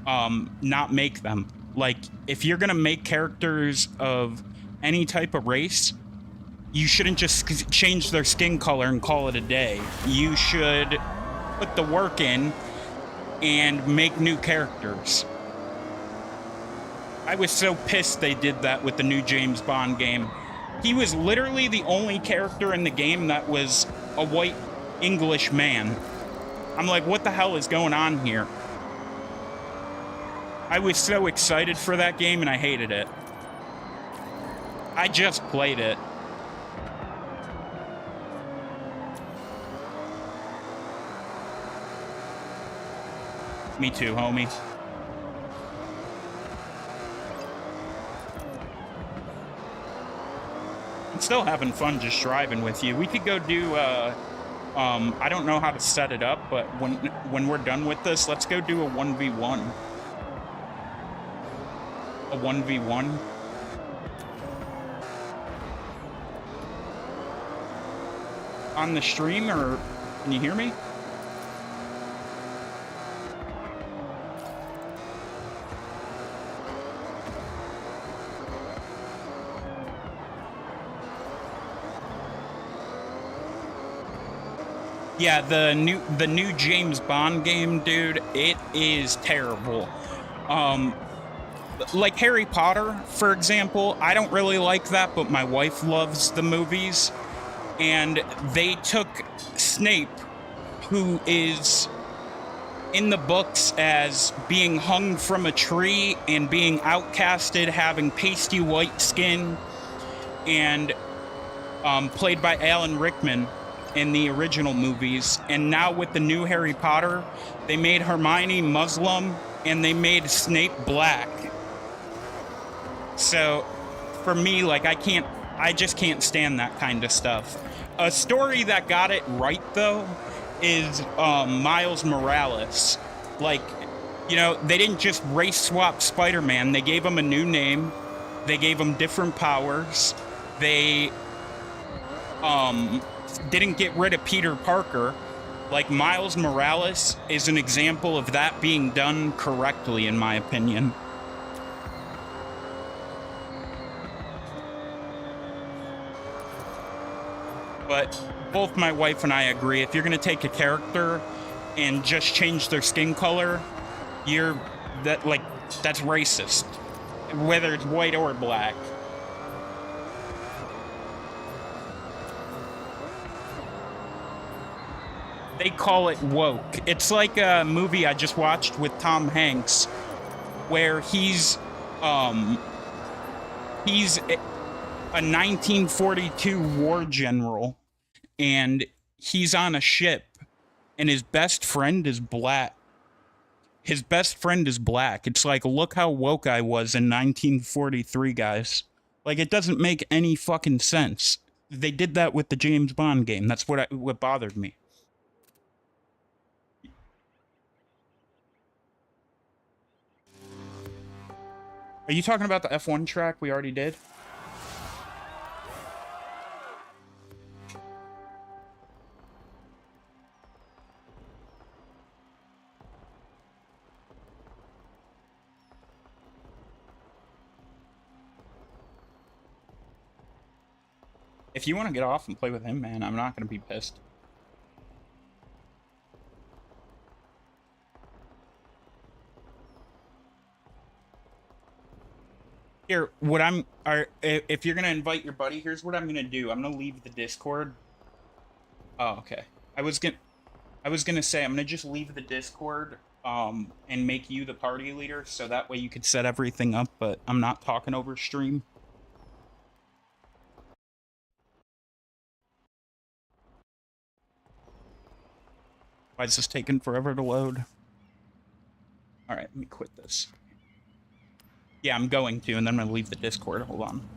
not make them. Like, if you're gonna make characters of any type of race, you shouldn't just change their skin color and call it a day. You should put the work in and make new characters. I was so pissed they did that with the new James Bond game. He was literally the only character in the game that was a white English man. I'm like, what the hell is going on here? I was so excited for that game and I hated it. I just played it. Me too, homie. I'm still having fun just driving with you. We could go do, I don't know how to set it up, but when we're done with this, let's go do a 1v1. A 1v1. On the stream, or can you hear me? Yeah, the new James Bond game, dude, it is terrible. Like Harry Potter, for example, I don't really like that, but my wife loves the movies. And they took Snape, who is in the books as being hung from a tree and being outcasted, having pasty white skin, and played by Alan Rickman in the original movies. And now with the new Harry Potter, they made Hermione Muslim and they made Snape black. So for me, like, I just can't stand that kind of stuff. A story that got it right, though, is Miles Morales. Like, you know, they didn't just race swap Spider-Man. They gave him a new name. They gave him different powers. They didn't get rid of Peter Parker. Like, Miles Morales is an example of that being done correctly, in my opinion. But both my wife and I agree, if you're going to take a character and just change their skin color, that's racist, whether it's white or black. They call it woke. It's like a movie I just watched with Tom Hanks, where he's a 1942 war general, and he's on a ship, and his best friend is black. His best friend is black. It's like, look how woke I was in 1943, guys. Like, it doesn't make any fucking sense. They did that with the James Bond game. That's what bothered me. Are you talking about the F1 track we already did? If you want to get off and play with him, man, I'm not going to be pissed. Here, if you're going to invite your buddy, here's what I'm going to do. I'm going to leave the Discord. Oh, okay. I was going to say, I'm going to just leave the Discord and make you the party leader, so that way you could set everything up, but I'm not talking over stream. Why is this taking forever to load? Alright, let me quit this. Yeah, I'm going to, and then I'm going to leave the Discord. Hold on.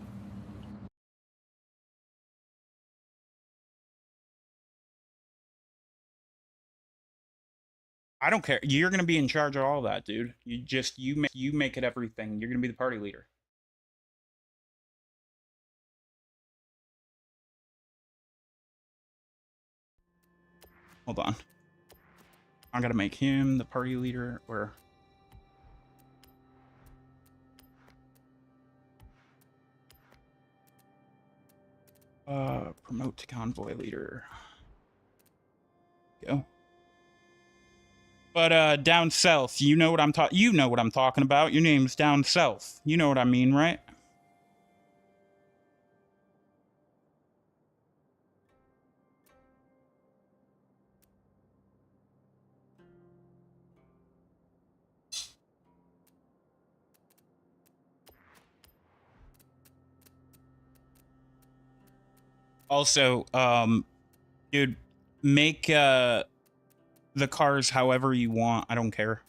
I don't care. You're going to be in charge of all that, dude. You make it everything. You're going to be the party leader. Hold on. I gotta make him the party leader, or... promote to convoy leader. Go. But, down south, you know what I'm talking about. Your name's down south. You know what I mean, right? Also, dude, make, the cars however you want. I don't care.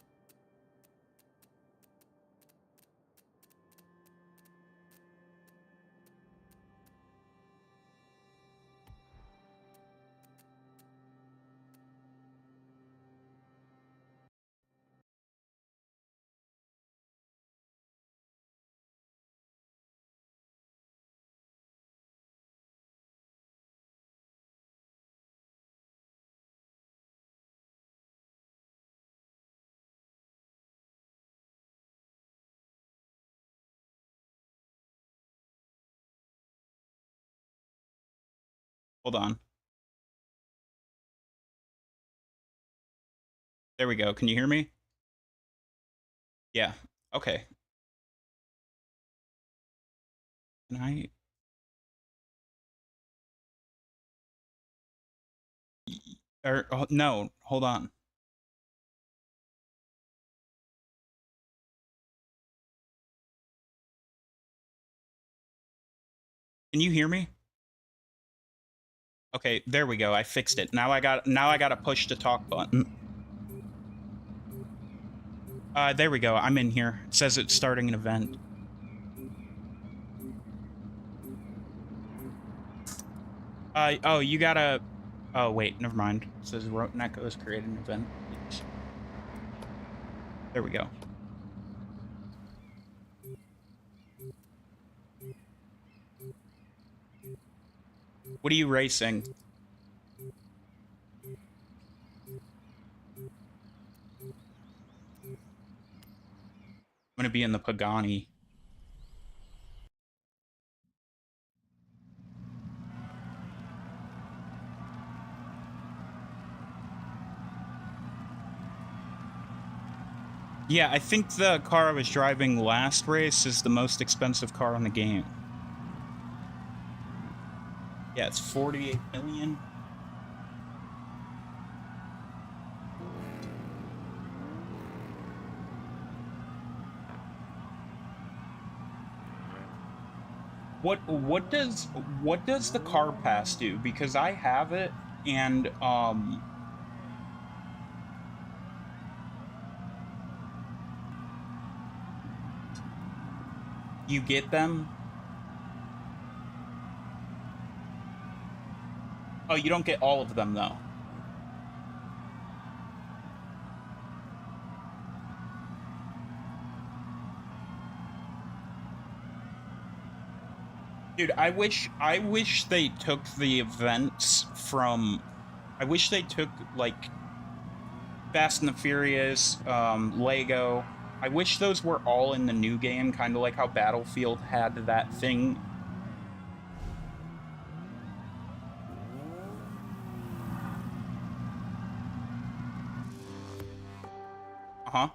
Hold on. There we go. Can you hear me? Yeah. Okay. Can I... oh, no, hold on. Can you hear me? Okay, there we go. I fixed it. Now I got to push the talk button. There we go. I'm in here. It says it's starting an event. Oh, you gotta... Oh, wait, never mind. It says Neco's created an event. There we go. What are you racing? I'm gonna be in the Pagani. Yeah, I think the car I was driving last race is the most expensive car in the game. Yeah, it's 48 million. What does the car pass do? Because I have it, and you get them. Oh, you don't get all of them though. Dude, I wish they took the events from, I wish they took like Fast and the Furious, Lego. I wish those were all in the new game, kind of like how Battlefield had that thing. Uh-huh.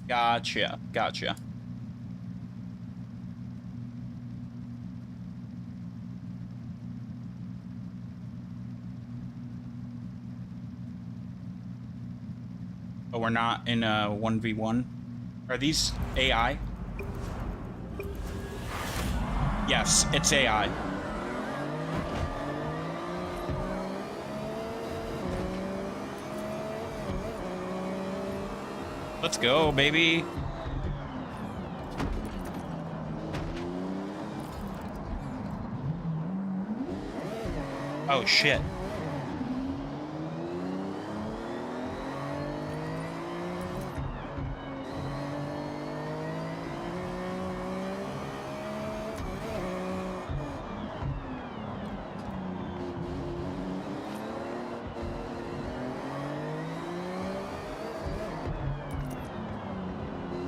Gotcha, gotcha. Oh, we're not in a 1v1? Are these AI? Yes, it's AI. Let's go, baby. Oh, shit.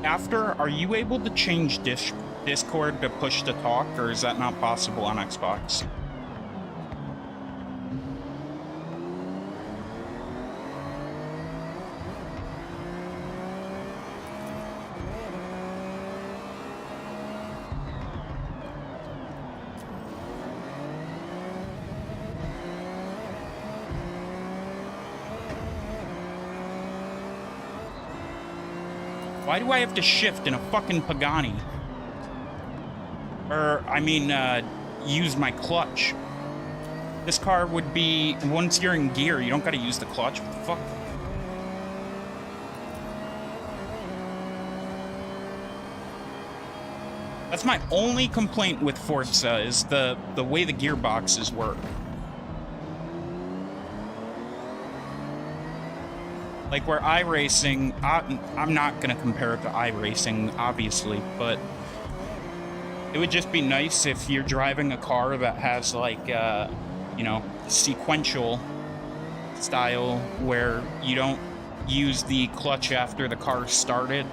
After, are you able to change Discord to push to talk, or is that not possible on Xbox? Why do I have to shift in a fucking Pagani? Or, I mean, use my clutch. This car would be, once you're in gear, you don't gotta use the clutch. What the fuck? That's my only complaint with Forza, is the way the gearboxes work. Like where iRacing, I'm not gonna compare it to iRacing, obviously, but it would just be nice if you're driving a car that has like, you know, sequential style where you don't use the clutch after the car started.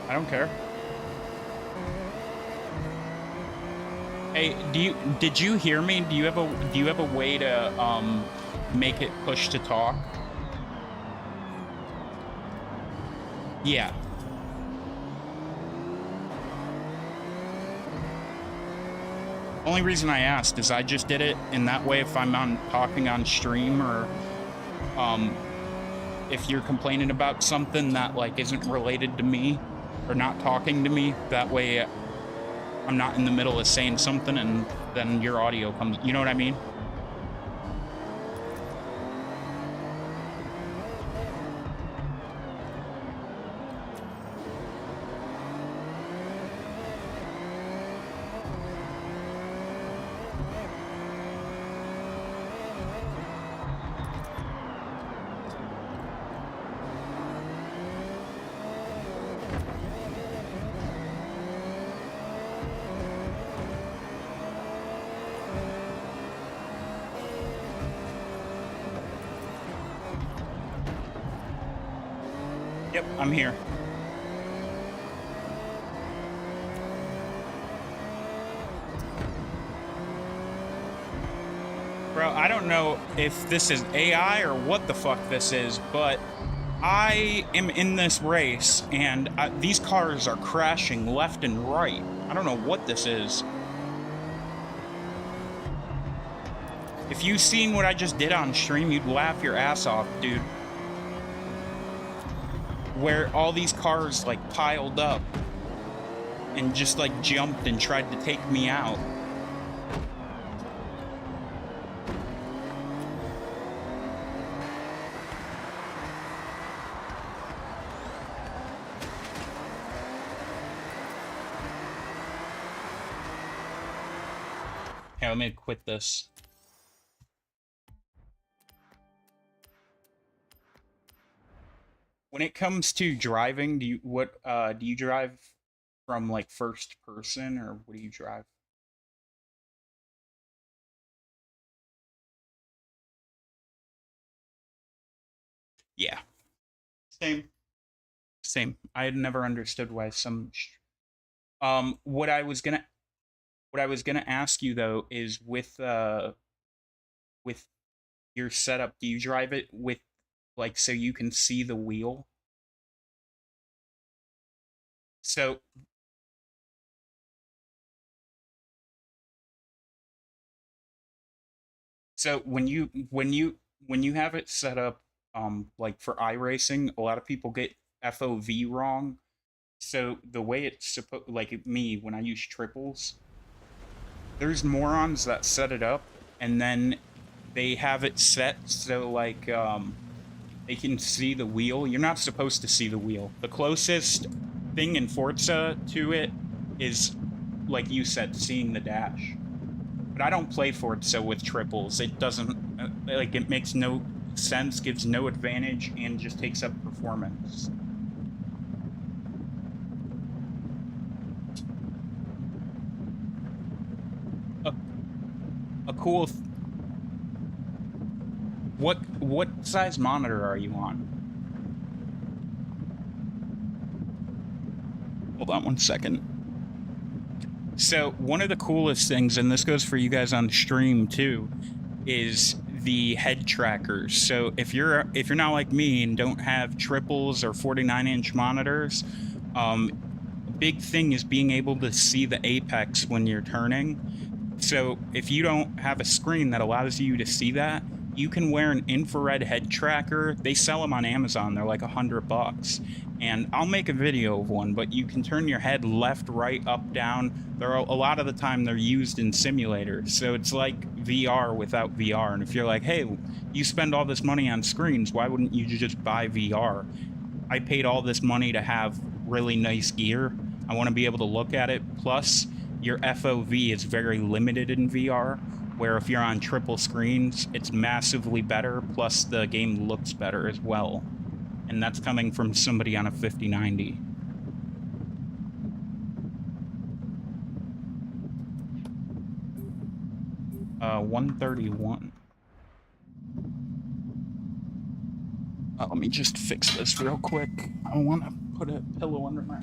I don't care. Hey, did you hear me? Do you have a way to make it push to talk? Yeah. Only reason I asked is I just did it, and that way if I'm talking on stream, or if you're complaining about something that like isn't related to me or not talking to me, that way I'm not in the middle of saying something and then your audio comes, you know what I mean? Yep, I'm here. Bro, I don't know if this is AI or what the fuck this is, but I am in this race, and these cars are crashing left and right. I don't know what this is. If you've seen what I just did on stream, you'd laugh your ass off, dude. Where all these cars, like, piled up and just, like, jumped and tried to take me out. Here, let me quit this. When it comes to driving, do you drive from like first person, or what do you drive? Yeah. Same. Same. I had never understood why some what I was gonna ask you though is with your setup, do you drive it with like so you can see the wheel? So when you have it set up like for iRacing, a lot of people get FOV wrong. So the way it's supposed, like me when I use triples, there's morons that set it up and then they have it set so like they can see the wheel. You're not supposed to see the wheel. The closest thing in Forza to it is, like you said, seeing the dash. But I don't play Forza with triples. It doesn't, like, it makes no sense, gives no advantage, and just takes up performance. A cool... What size monitor are you on? Hold on one second. So one of the coolest things, and this goes for you guys on stream too, is the head trackers. So if you're not like me and don't have triples or 49-inch monitors, big thing is being able to see the apex when you're turning. So if you don't have a screen that allows you to see that, you can wear an infrared head tracker. They sell them on Amazon. They're like $100. And I'll make a video of one, but you can turn your head left, right, up, down. There are a lot of the time they're used in simulators. So it's like VR without VR. And if you're like, hey, you spend all this money on screens, why wouldn't you just buy VR? I paid all this money to have really nice gear. I want to be able to look at it. Plus, your FOV is very limited in VR, where if you're on triple screens, it's massively better, plus the game looks better as well. And that's coming from somebody on a 5090. Uh, 131. Let me just fix this real quick. I want to put a pillow under my...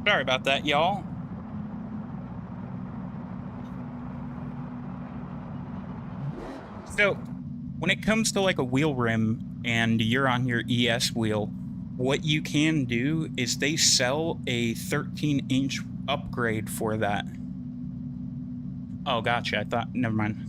Sorry about that, y'all. So, when it comes to like a wheel rim and you're on your ES wheel, what you can do is they sell a 13-inch upgrade for that. Oh, gotcha. I thought, never mind.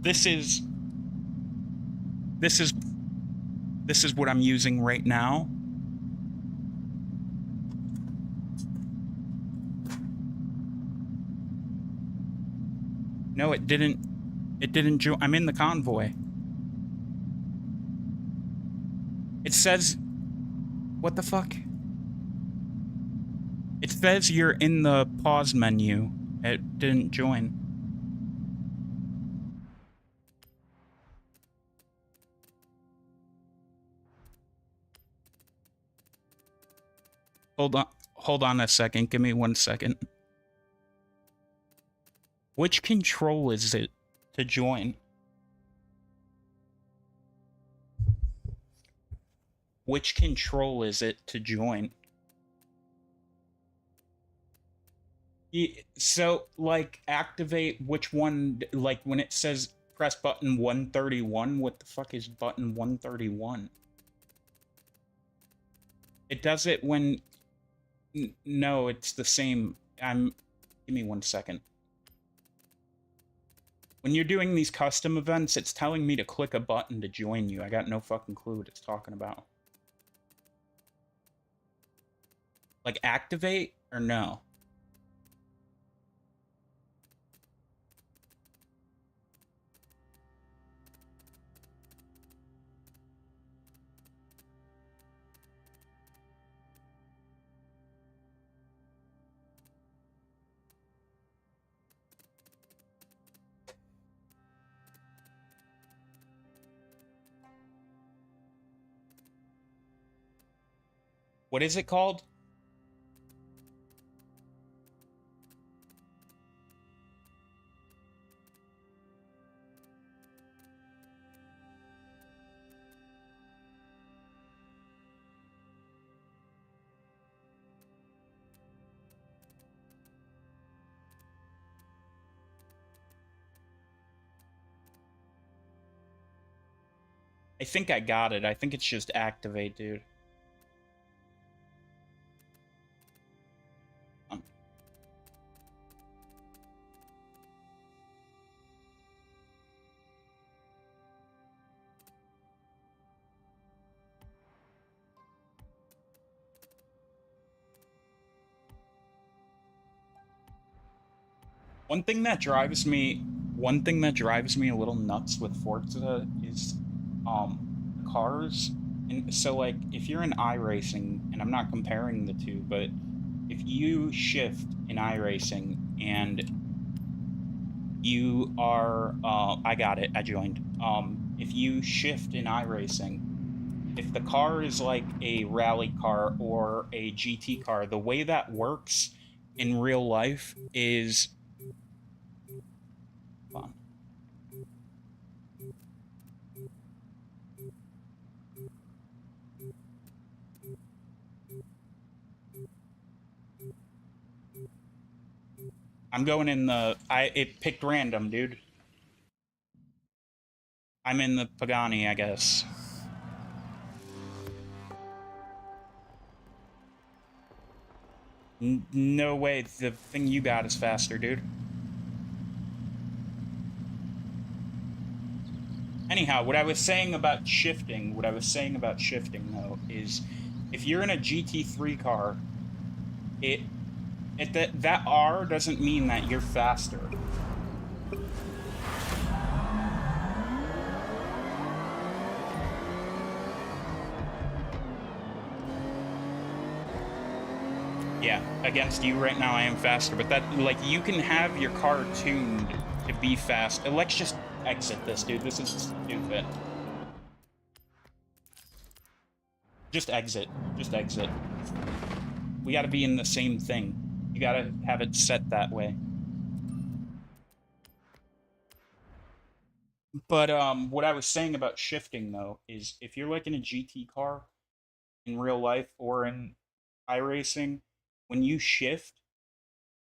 This is what I'm using right now. No, it didn't. It didn't join. I'm in the convoy. It says... What the fuck? It says you're in the pause menu. It didn't join. Hold on a second. Give me 1 second. Which control is it to join? Which control is it to join? So, like, activate which one, like, when it says press button 131, what the fuck is button 131? It does it when... No, it's the same. Give me 1 second. When you're doing these custom events, it's telling me to click a button to join you. I got no fucking clue what it's talking about. Like, activate or no? What is it called? I think I got it. I think it's just activate, dude. One thing that drives me a little nuts with Forza is cars. And so, like, if you're in iRacing, and I'm not comparing the two, but if you shift in iRacing and you are I got it, I joined. If you shift in iRacing, if the car is like a rally car or a GT car, the way that works in real life is... Hold on. I'm going in the... It picked random, dude. I'm in the Pagani, I guess. No way, the thing you got is faster, dude. Anyhow, what I was saying about shifting, though, is if you're in a GT3 car, that R doesn't mean that you're faster. Yeah, against you right now I am faster, but that, like, you can have your car tuned to be fast. Let's just exit this, dude. This is stupid. Just exit. Just exit. We gotta be in the same thing. You gotta have it set that way. But what I was saying about shifting, though, is if you're like in a GT car in real life or in iRacing, when you shift,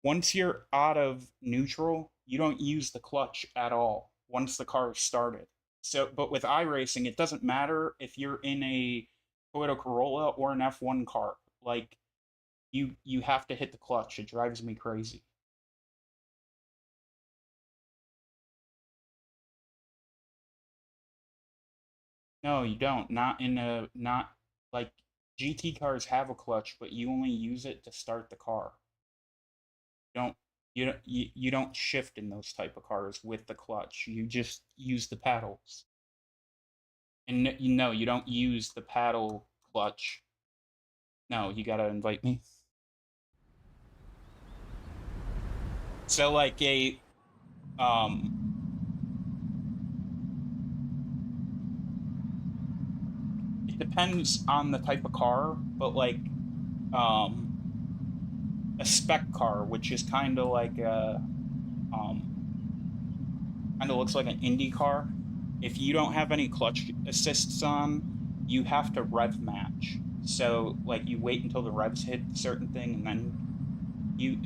once you're out of neutral, you don't use the clutch at all once the car is started. So, but with iRacing, it doesn't matter if you're in a Toyota Corolla or an F1 car. Like, you have to hit the clutch. It drives me crazy. No, you don't. Not like GT cars have a clutch, but you only use it to start the car. You don't You don't shift in those type of cars with the clutch. You just use the paddles. And you know, you don't use the paddle clutch. No, you gotta invite me. So like um it depends on the type of car, but like um a spec car, which is kind of like a kind of looks like an Indy car. If you don't have any clutch assists on, you have to rev match. So like you wait until the revs hit a certain thing and then you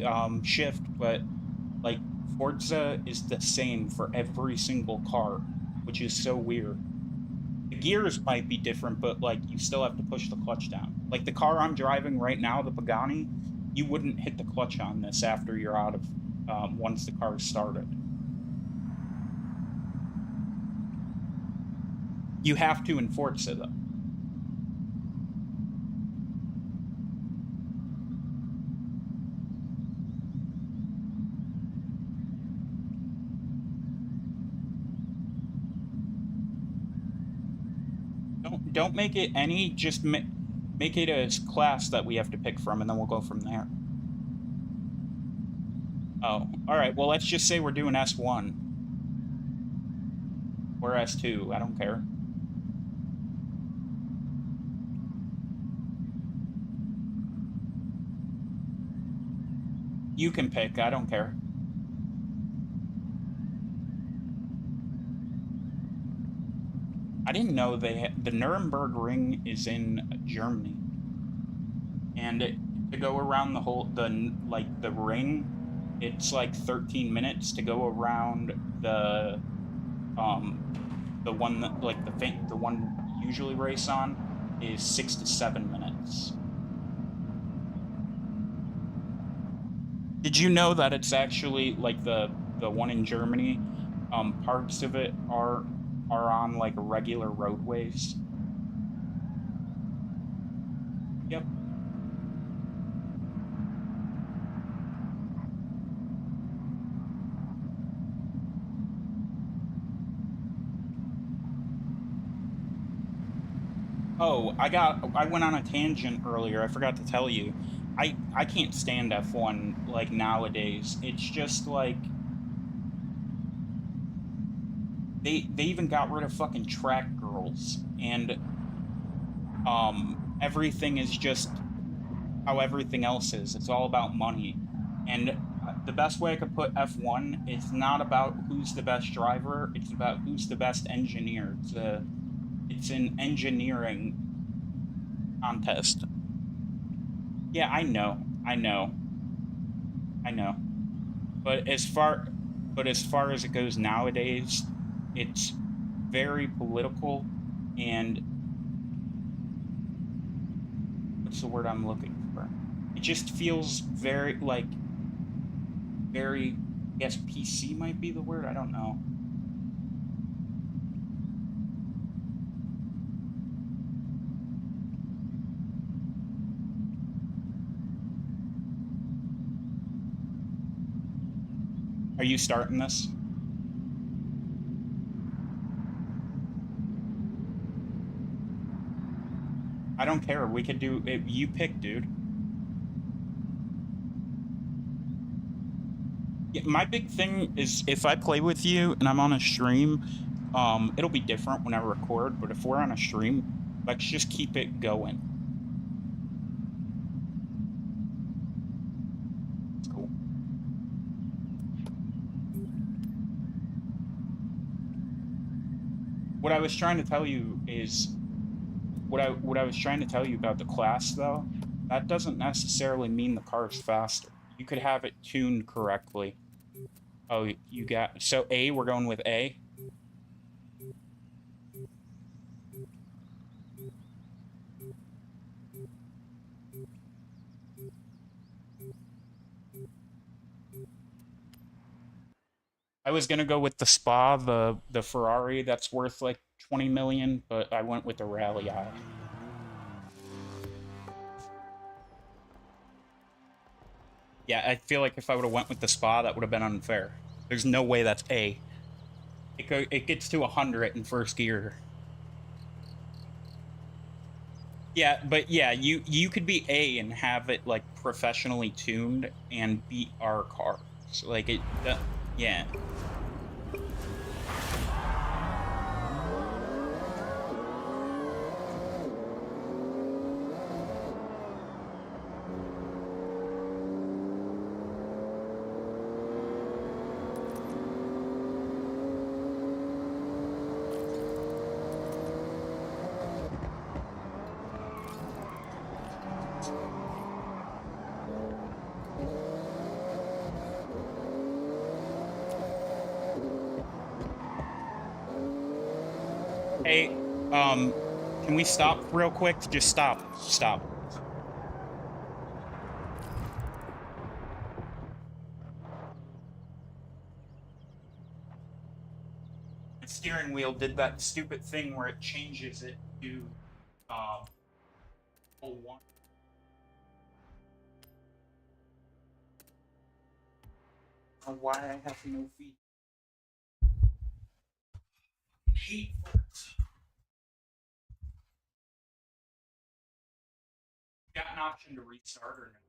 shift, but like Forza is the same for every single car, which is so weird. The gears might be different, but like you still have to push the clutch down. Like the car I'm driving right now, the Pagani, you wouldn't hit the clutch on this after you're out of once the car started. You have to in Forza though. Don't make it any. Just make it a class that we have to pick from, and then we'll go from there. Oh, all right. Well, let's just say we're doing S1 or S2. I don't care. You can pick. I don't care. I didn't know the Nuremberg Ring is in Germany, and to go around the whole the ring, it's like 13 minutes to go around the one that like the one you usually race on is 6 to 7 minutes. Did you know that it's actually like the one in Germany? Parts of it are on like regular roadways. Yep. Oh, I went on a tangent earlier. I forgot to tell you. I can't stand F1 like nowadays. It's just like they even got rid of fucking track girls, and everything is just how everything else is. It's all about money. And the best way I could put F1, it's not about who's the best driver, it's about who's the best engineer. It's an engineering contest. Yeah, I know. I know. I know. But as far as it goes nowadays, it's very political, and what's the word I'm looking for? It just feels very like very, I guess PC might be the word. I don't know. Are you starting this? I don't care. We could do it. You pick, dude. Yeah, my big thing is if I play with you and I'm on a stream, it'll be different when I record, but if we're on a stream, let's just keep it going. It's cool. What I was trying to tell you is what I was trying to tell you about the class though, that doesn't necessarily mean the car is faster. You could have it tuned correctly. Oh, you got so A, we're going with A. I was gonna go with the Spa, the Ferrari that's worth like 20 million, but I went with the Rally Eye. Yeah, I feel like if I would have went with the spa, that would have been unfair. There's no way that's A. It gets to 100 in first gear. Yeah, but yeah, you could be A and have it like professionally tuned and beat our cars. Like yeah. Hey, can we stop real quick? Just stop. Stop. The steering wheel did that stupid thing where it changes it to, um, 01. Why I have no feet. Hate forza. Got an option to restart or no?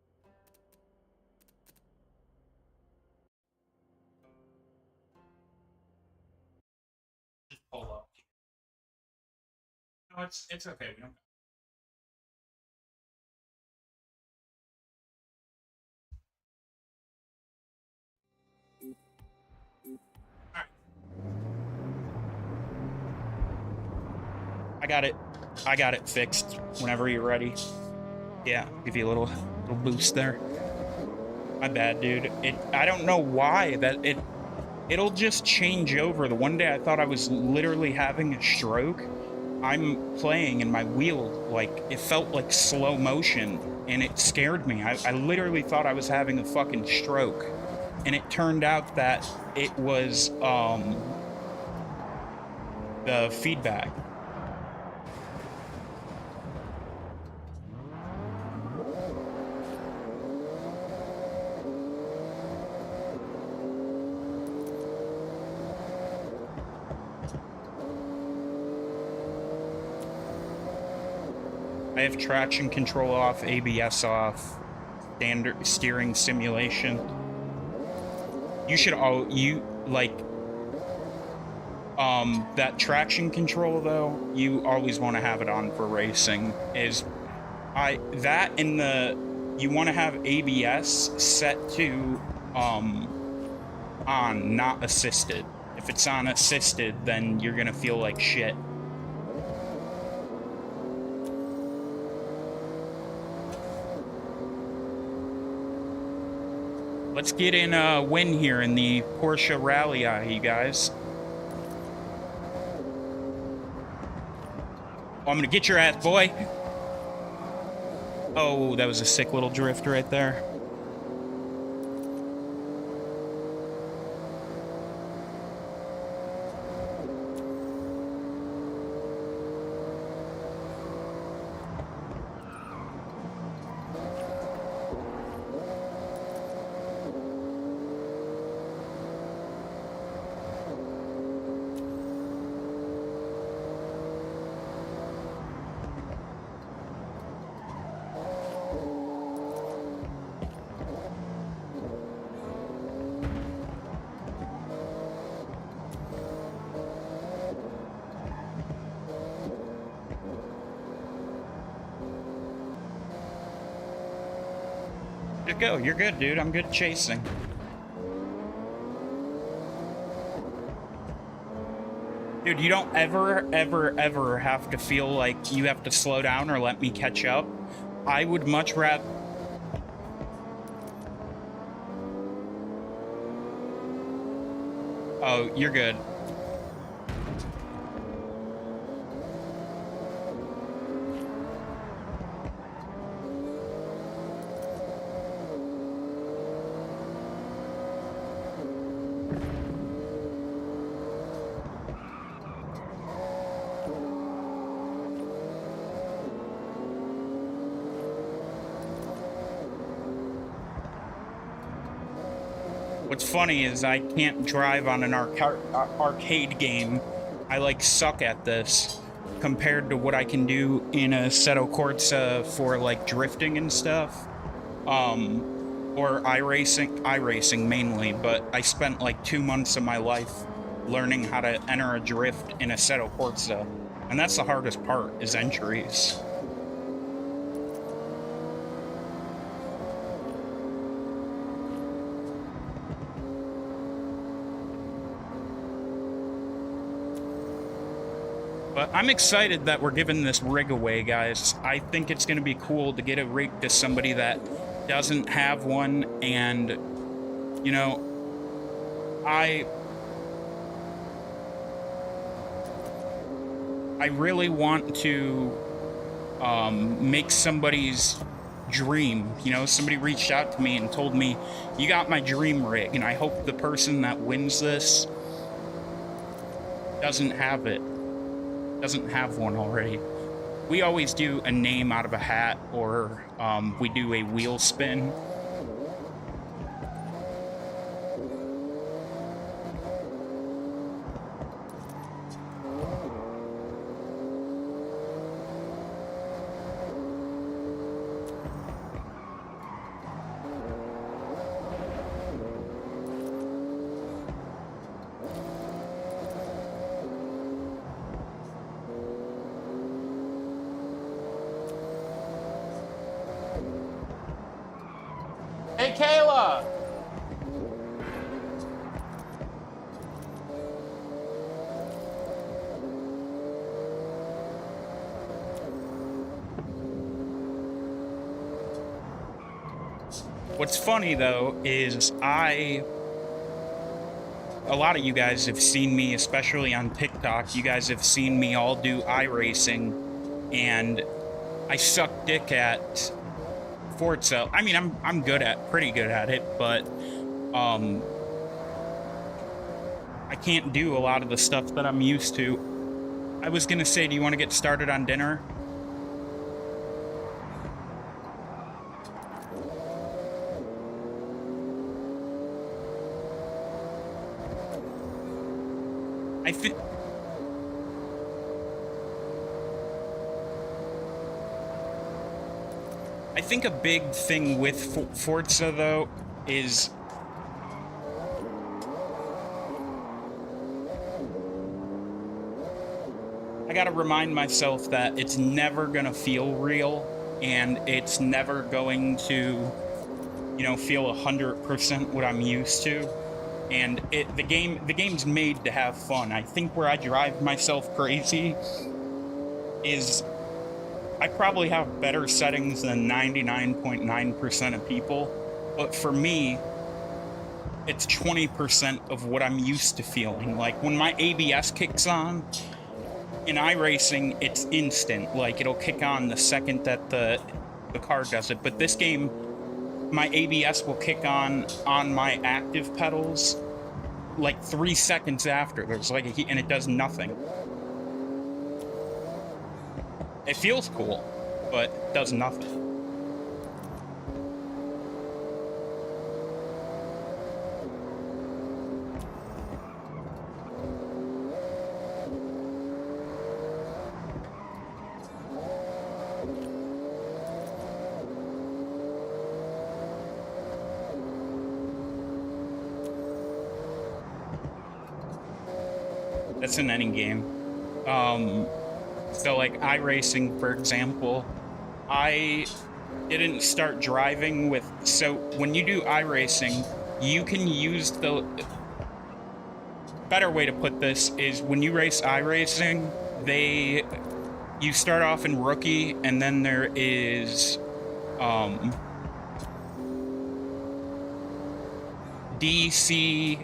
Just pull up. No, it's okay. We don't. All right. I got it fixed. Whenever you're ready. Yeah, give you a little boost there. My bad, dude. I don't know why it'll just change over. The one day I thought I was literally having a stroke. I'm playing and my wheel, like, it felt like slow motion and it scared me. I literally thought I was having a fucking stroke. And it turned out that it was the feedback. I have traction control off, ABS off, standard steering simulation. You should that traction control though, you always want to have it on for racing. You want to have ABS set to on, not assisted. If it's on assisted, then you're gonna feel like shit. Let's get in a win here in the Porsche Rally, you guys. Oh, I'm gonna get your ass, boy. Oh, that was a sick little drift right there. Go. You're good, dude. I'm good chasing. Dude, you don't ever have to feel like you have to slow down or let me catch up. I would much rather... Oh, you're good. What's funny is I can't drive on an arcade game. I like suck at this compared to what I can do in a Assetto Corsa for like drifting and stuff. Or iRacing mainly, but I spent like 2 months of my life learning how to enter a drift in Assetto Corsa. And that's the hardest part, is entries. But I'm excited that we're giving this rig away, guys. I think it's going to be cool to get a rig to somebody that doesn't have one, and, you know, I really want to make somebody's dream. You know, somebody reached out to me and told me, you got my dream rig, and I hope the person that wins this doesn't have it. Doesn't have one already. We always do a name out of a hat, or we do a wheel spin. Hey, Kayla! What's funny, though, is a lot of you guys have seen me, especially on TikTok, you guys have seen me all do iRacing, and I suck dick at Forza. I mean, I'm pretty good at it, but I can't do a lot of the stuff that I'm used to. I was gonna say, do you want to get started on dinner? I think a big thing with Forza, though, is I gotta remind myself that it's never gonna feel real, and it's never going to, you know, feel 100% what I'm used to. And the game's made to have fun. I think where I drive myself crazy is I probably have better settings than 99.9% of people, but for me, it's 20% of what I'm used to feeling. Like, when my ABS kicks on, in iRacing, it's instant. Like, it'll kick on the second that the car does it. But this game, my ABS will kick on my active pedals like 3 seconds after. There's like and it does nothing. It feels cool, but does nothing. That's in any game. So like iRacing, for example, I didn't start driving with, so when you do iRacing, you can use the, better way to put this is when you race iRacing, you start off in rookie, and then there is, D, C,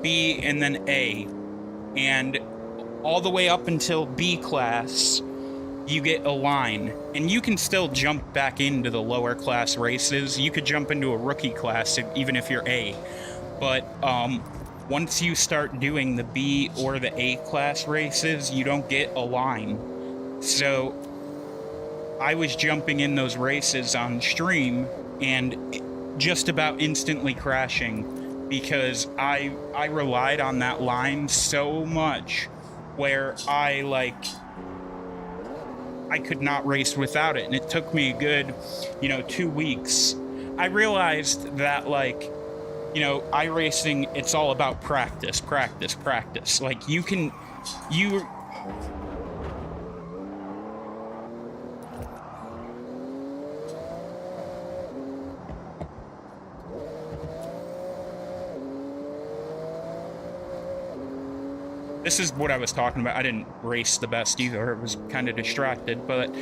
B, and then A. And all the way up until B class, you get a line. And you can still jump back into the lower class races. You could jump into a rookie class even if you're A. But once you start doing the B or the A class races, you don't get a line. So I was jumping in those races on stream, and just about instantly crashing because I relied on that line so much where I could not race without it, and it took me a good, 2 weeks. I realized that, like, iRacing, it's all about practice, practice, practice. Like, you this is what I was talking about. I didn't race the best either. I was kind of distracted, but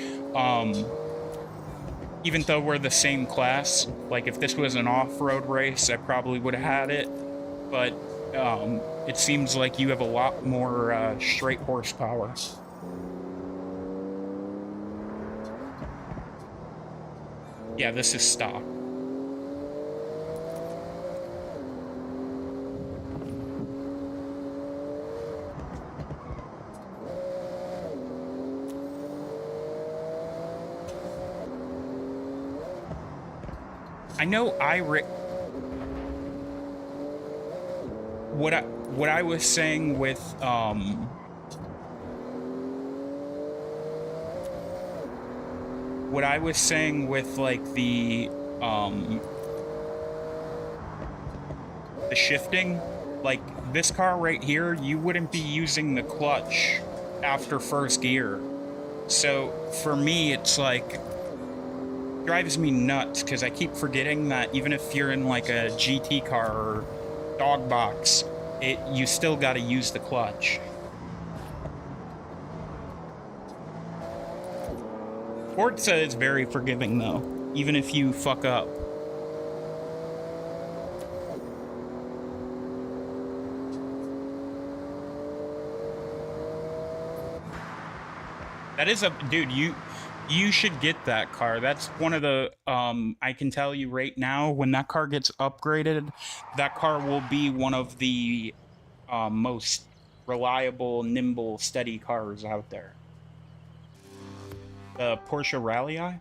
even though we're the same class, like if this was an off-road race, I probably would have had it. But it seems like you have a lot more straight horsepower. Yeah, this is stock. I know what I was saying with what I was saying with like the shifting, like this car right here, you wouldn't be using the clutch after first gear. So for me, it's like drives me nuts because I keep forgetting that even if you're in like a GT car or dog box, you still got to use the clutch. Forza is very forgiving though, even if you fuck up. That is a dude, you should get that car. That's one of the I can tell you right now, when that car gets upgraded, that car will be one of the most reliable, nimble, steady cars out there. The Porsche Rallye?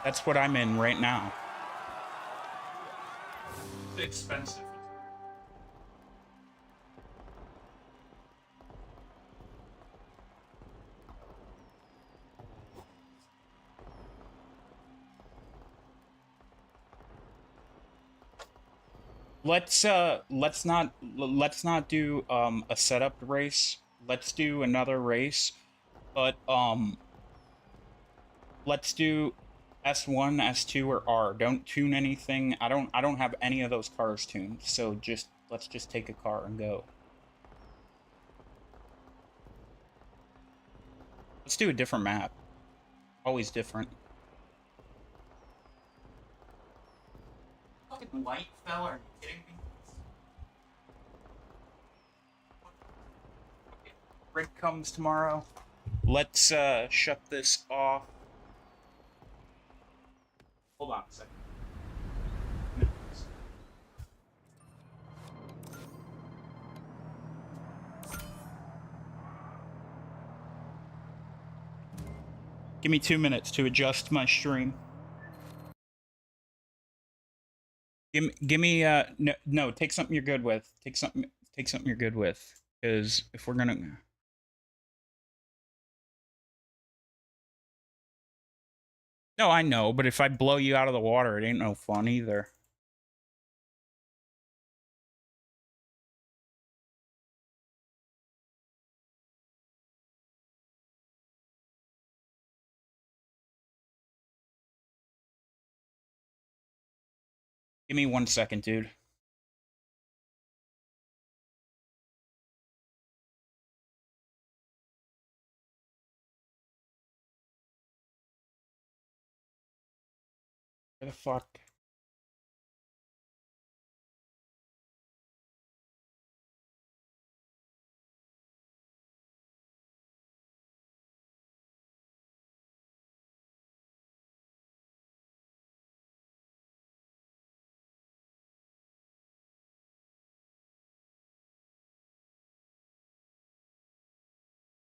That's what I'm in right now. It's expensive. Let's not do a setup race. Let's do another race, but let's do S1, S2, or R. Don't tune anything. I don't have any of those cars tuned. So let's just take a car and go. Let's do a different map. Always different. Fucking light fell, are you kidding me? Rick comes tomorrow. Let's shut this off. Hold on a second. Give me 2 minutes to adjust my stream. Give me no, take something you're good with. Take something you're good with. Because if we're gonna No, I know, but if I blow you out of the water, it ain't no fun either. Give me 1 second, dude. Where the fuck?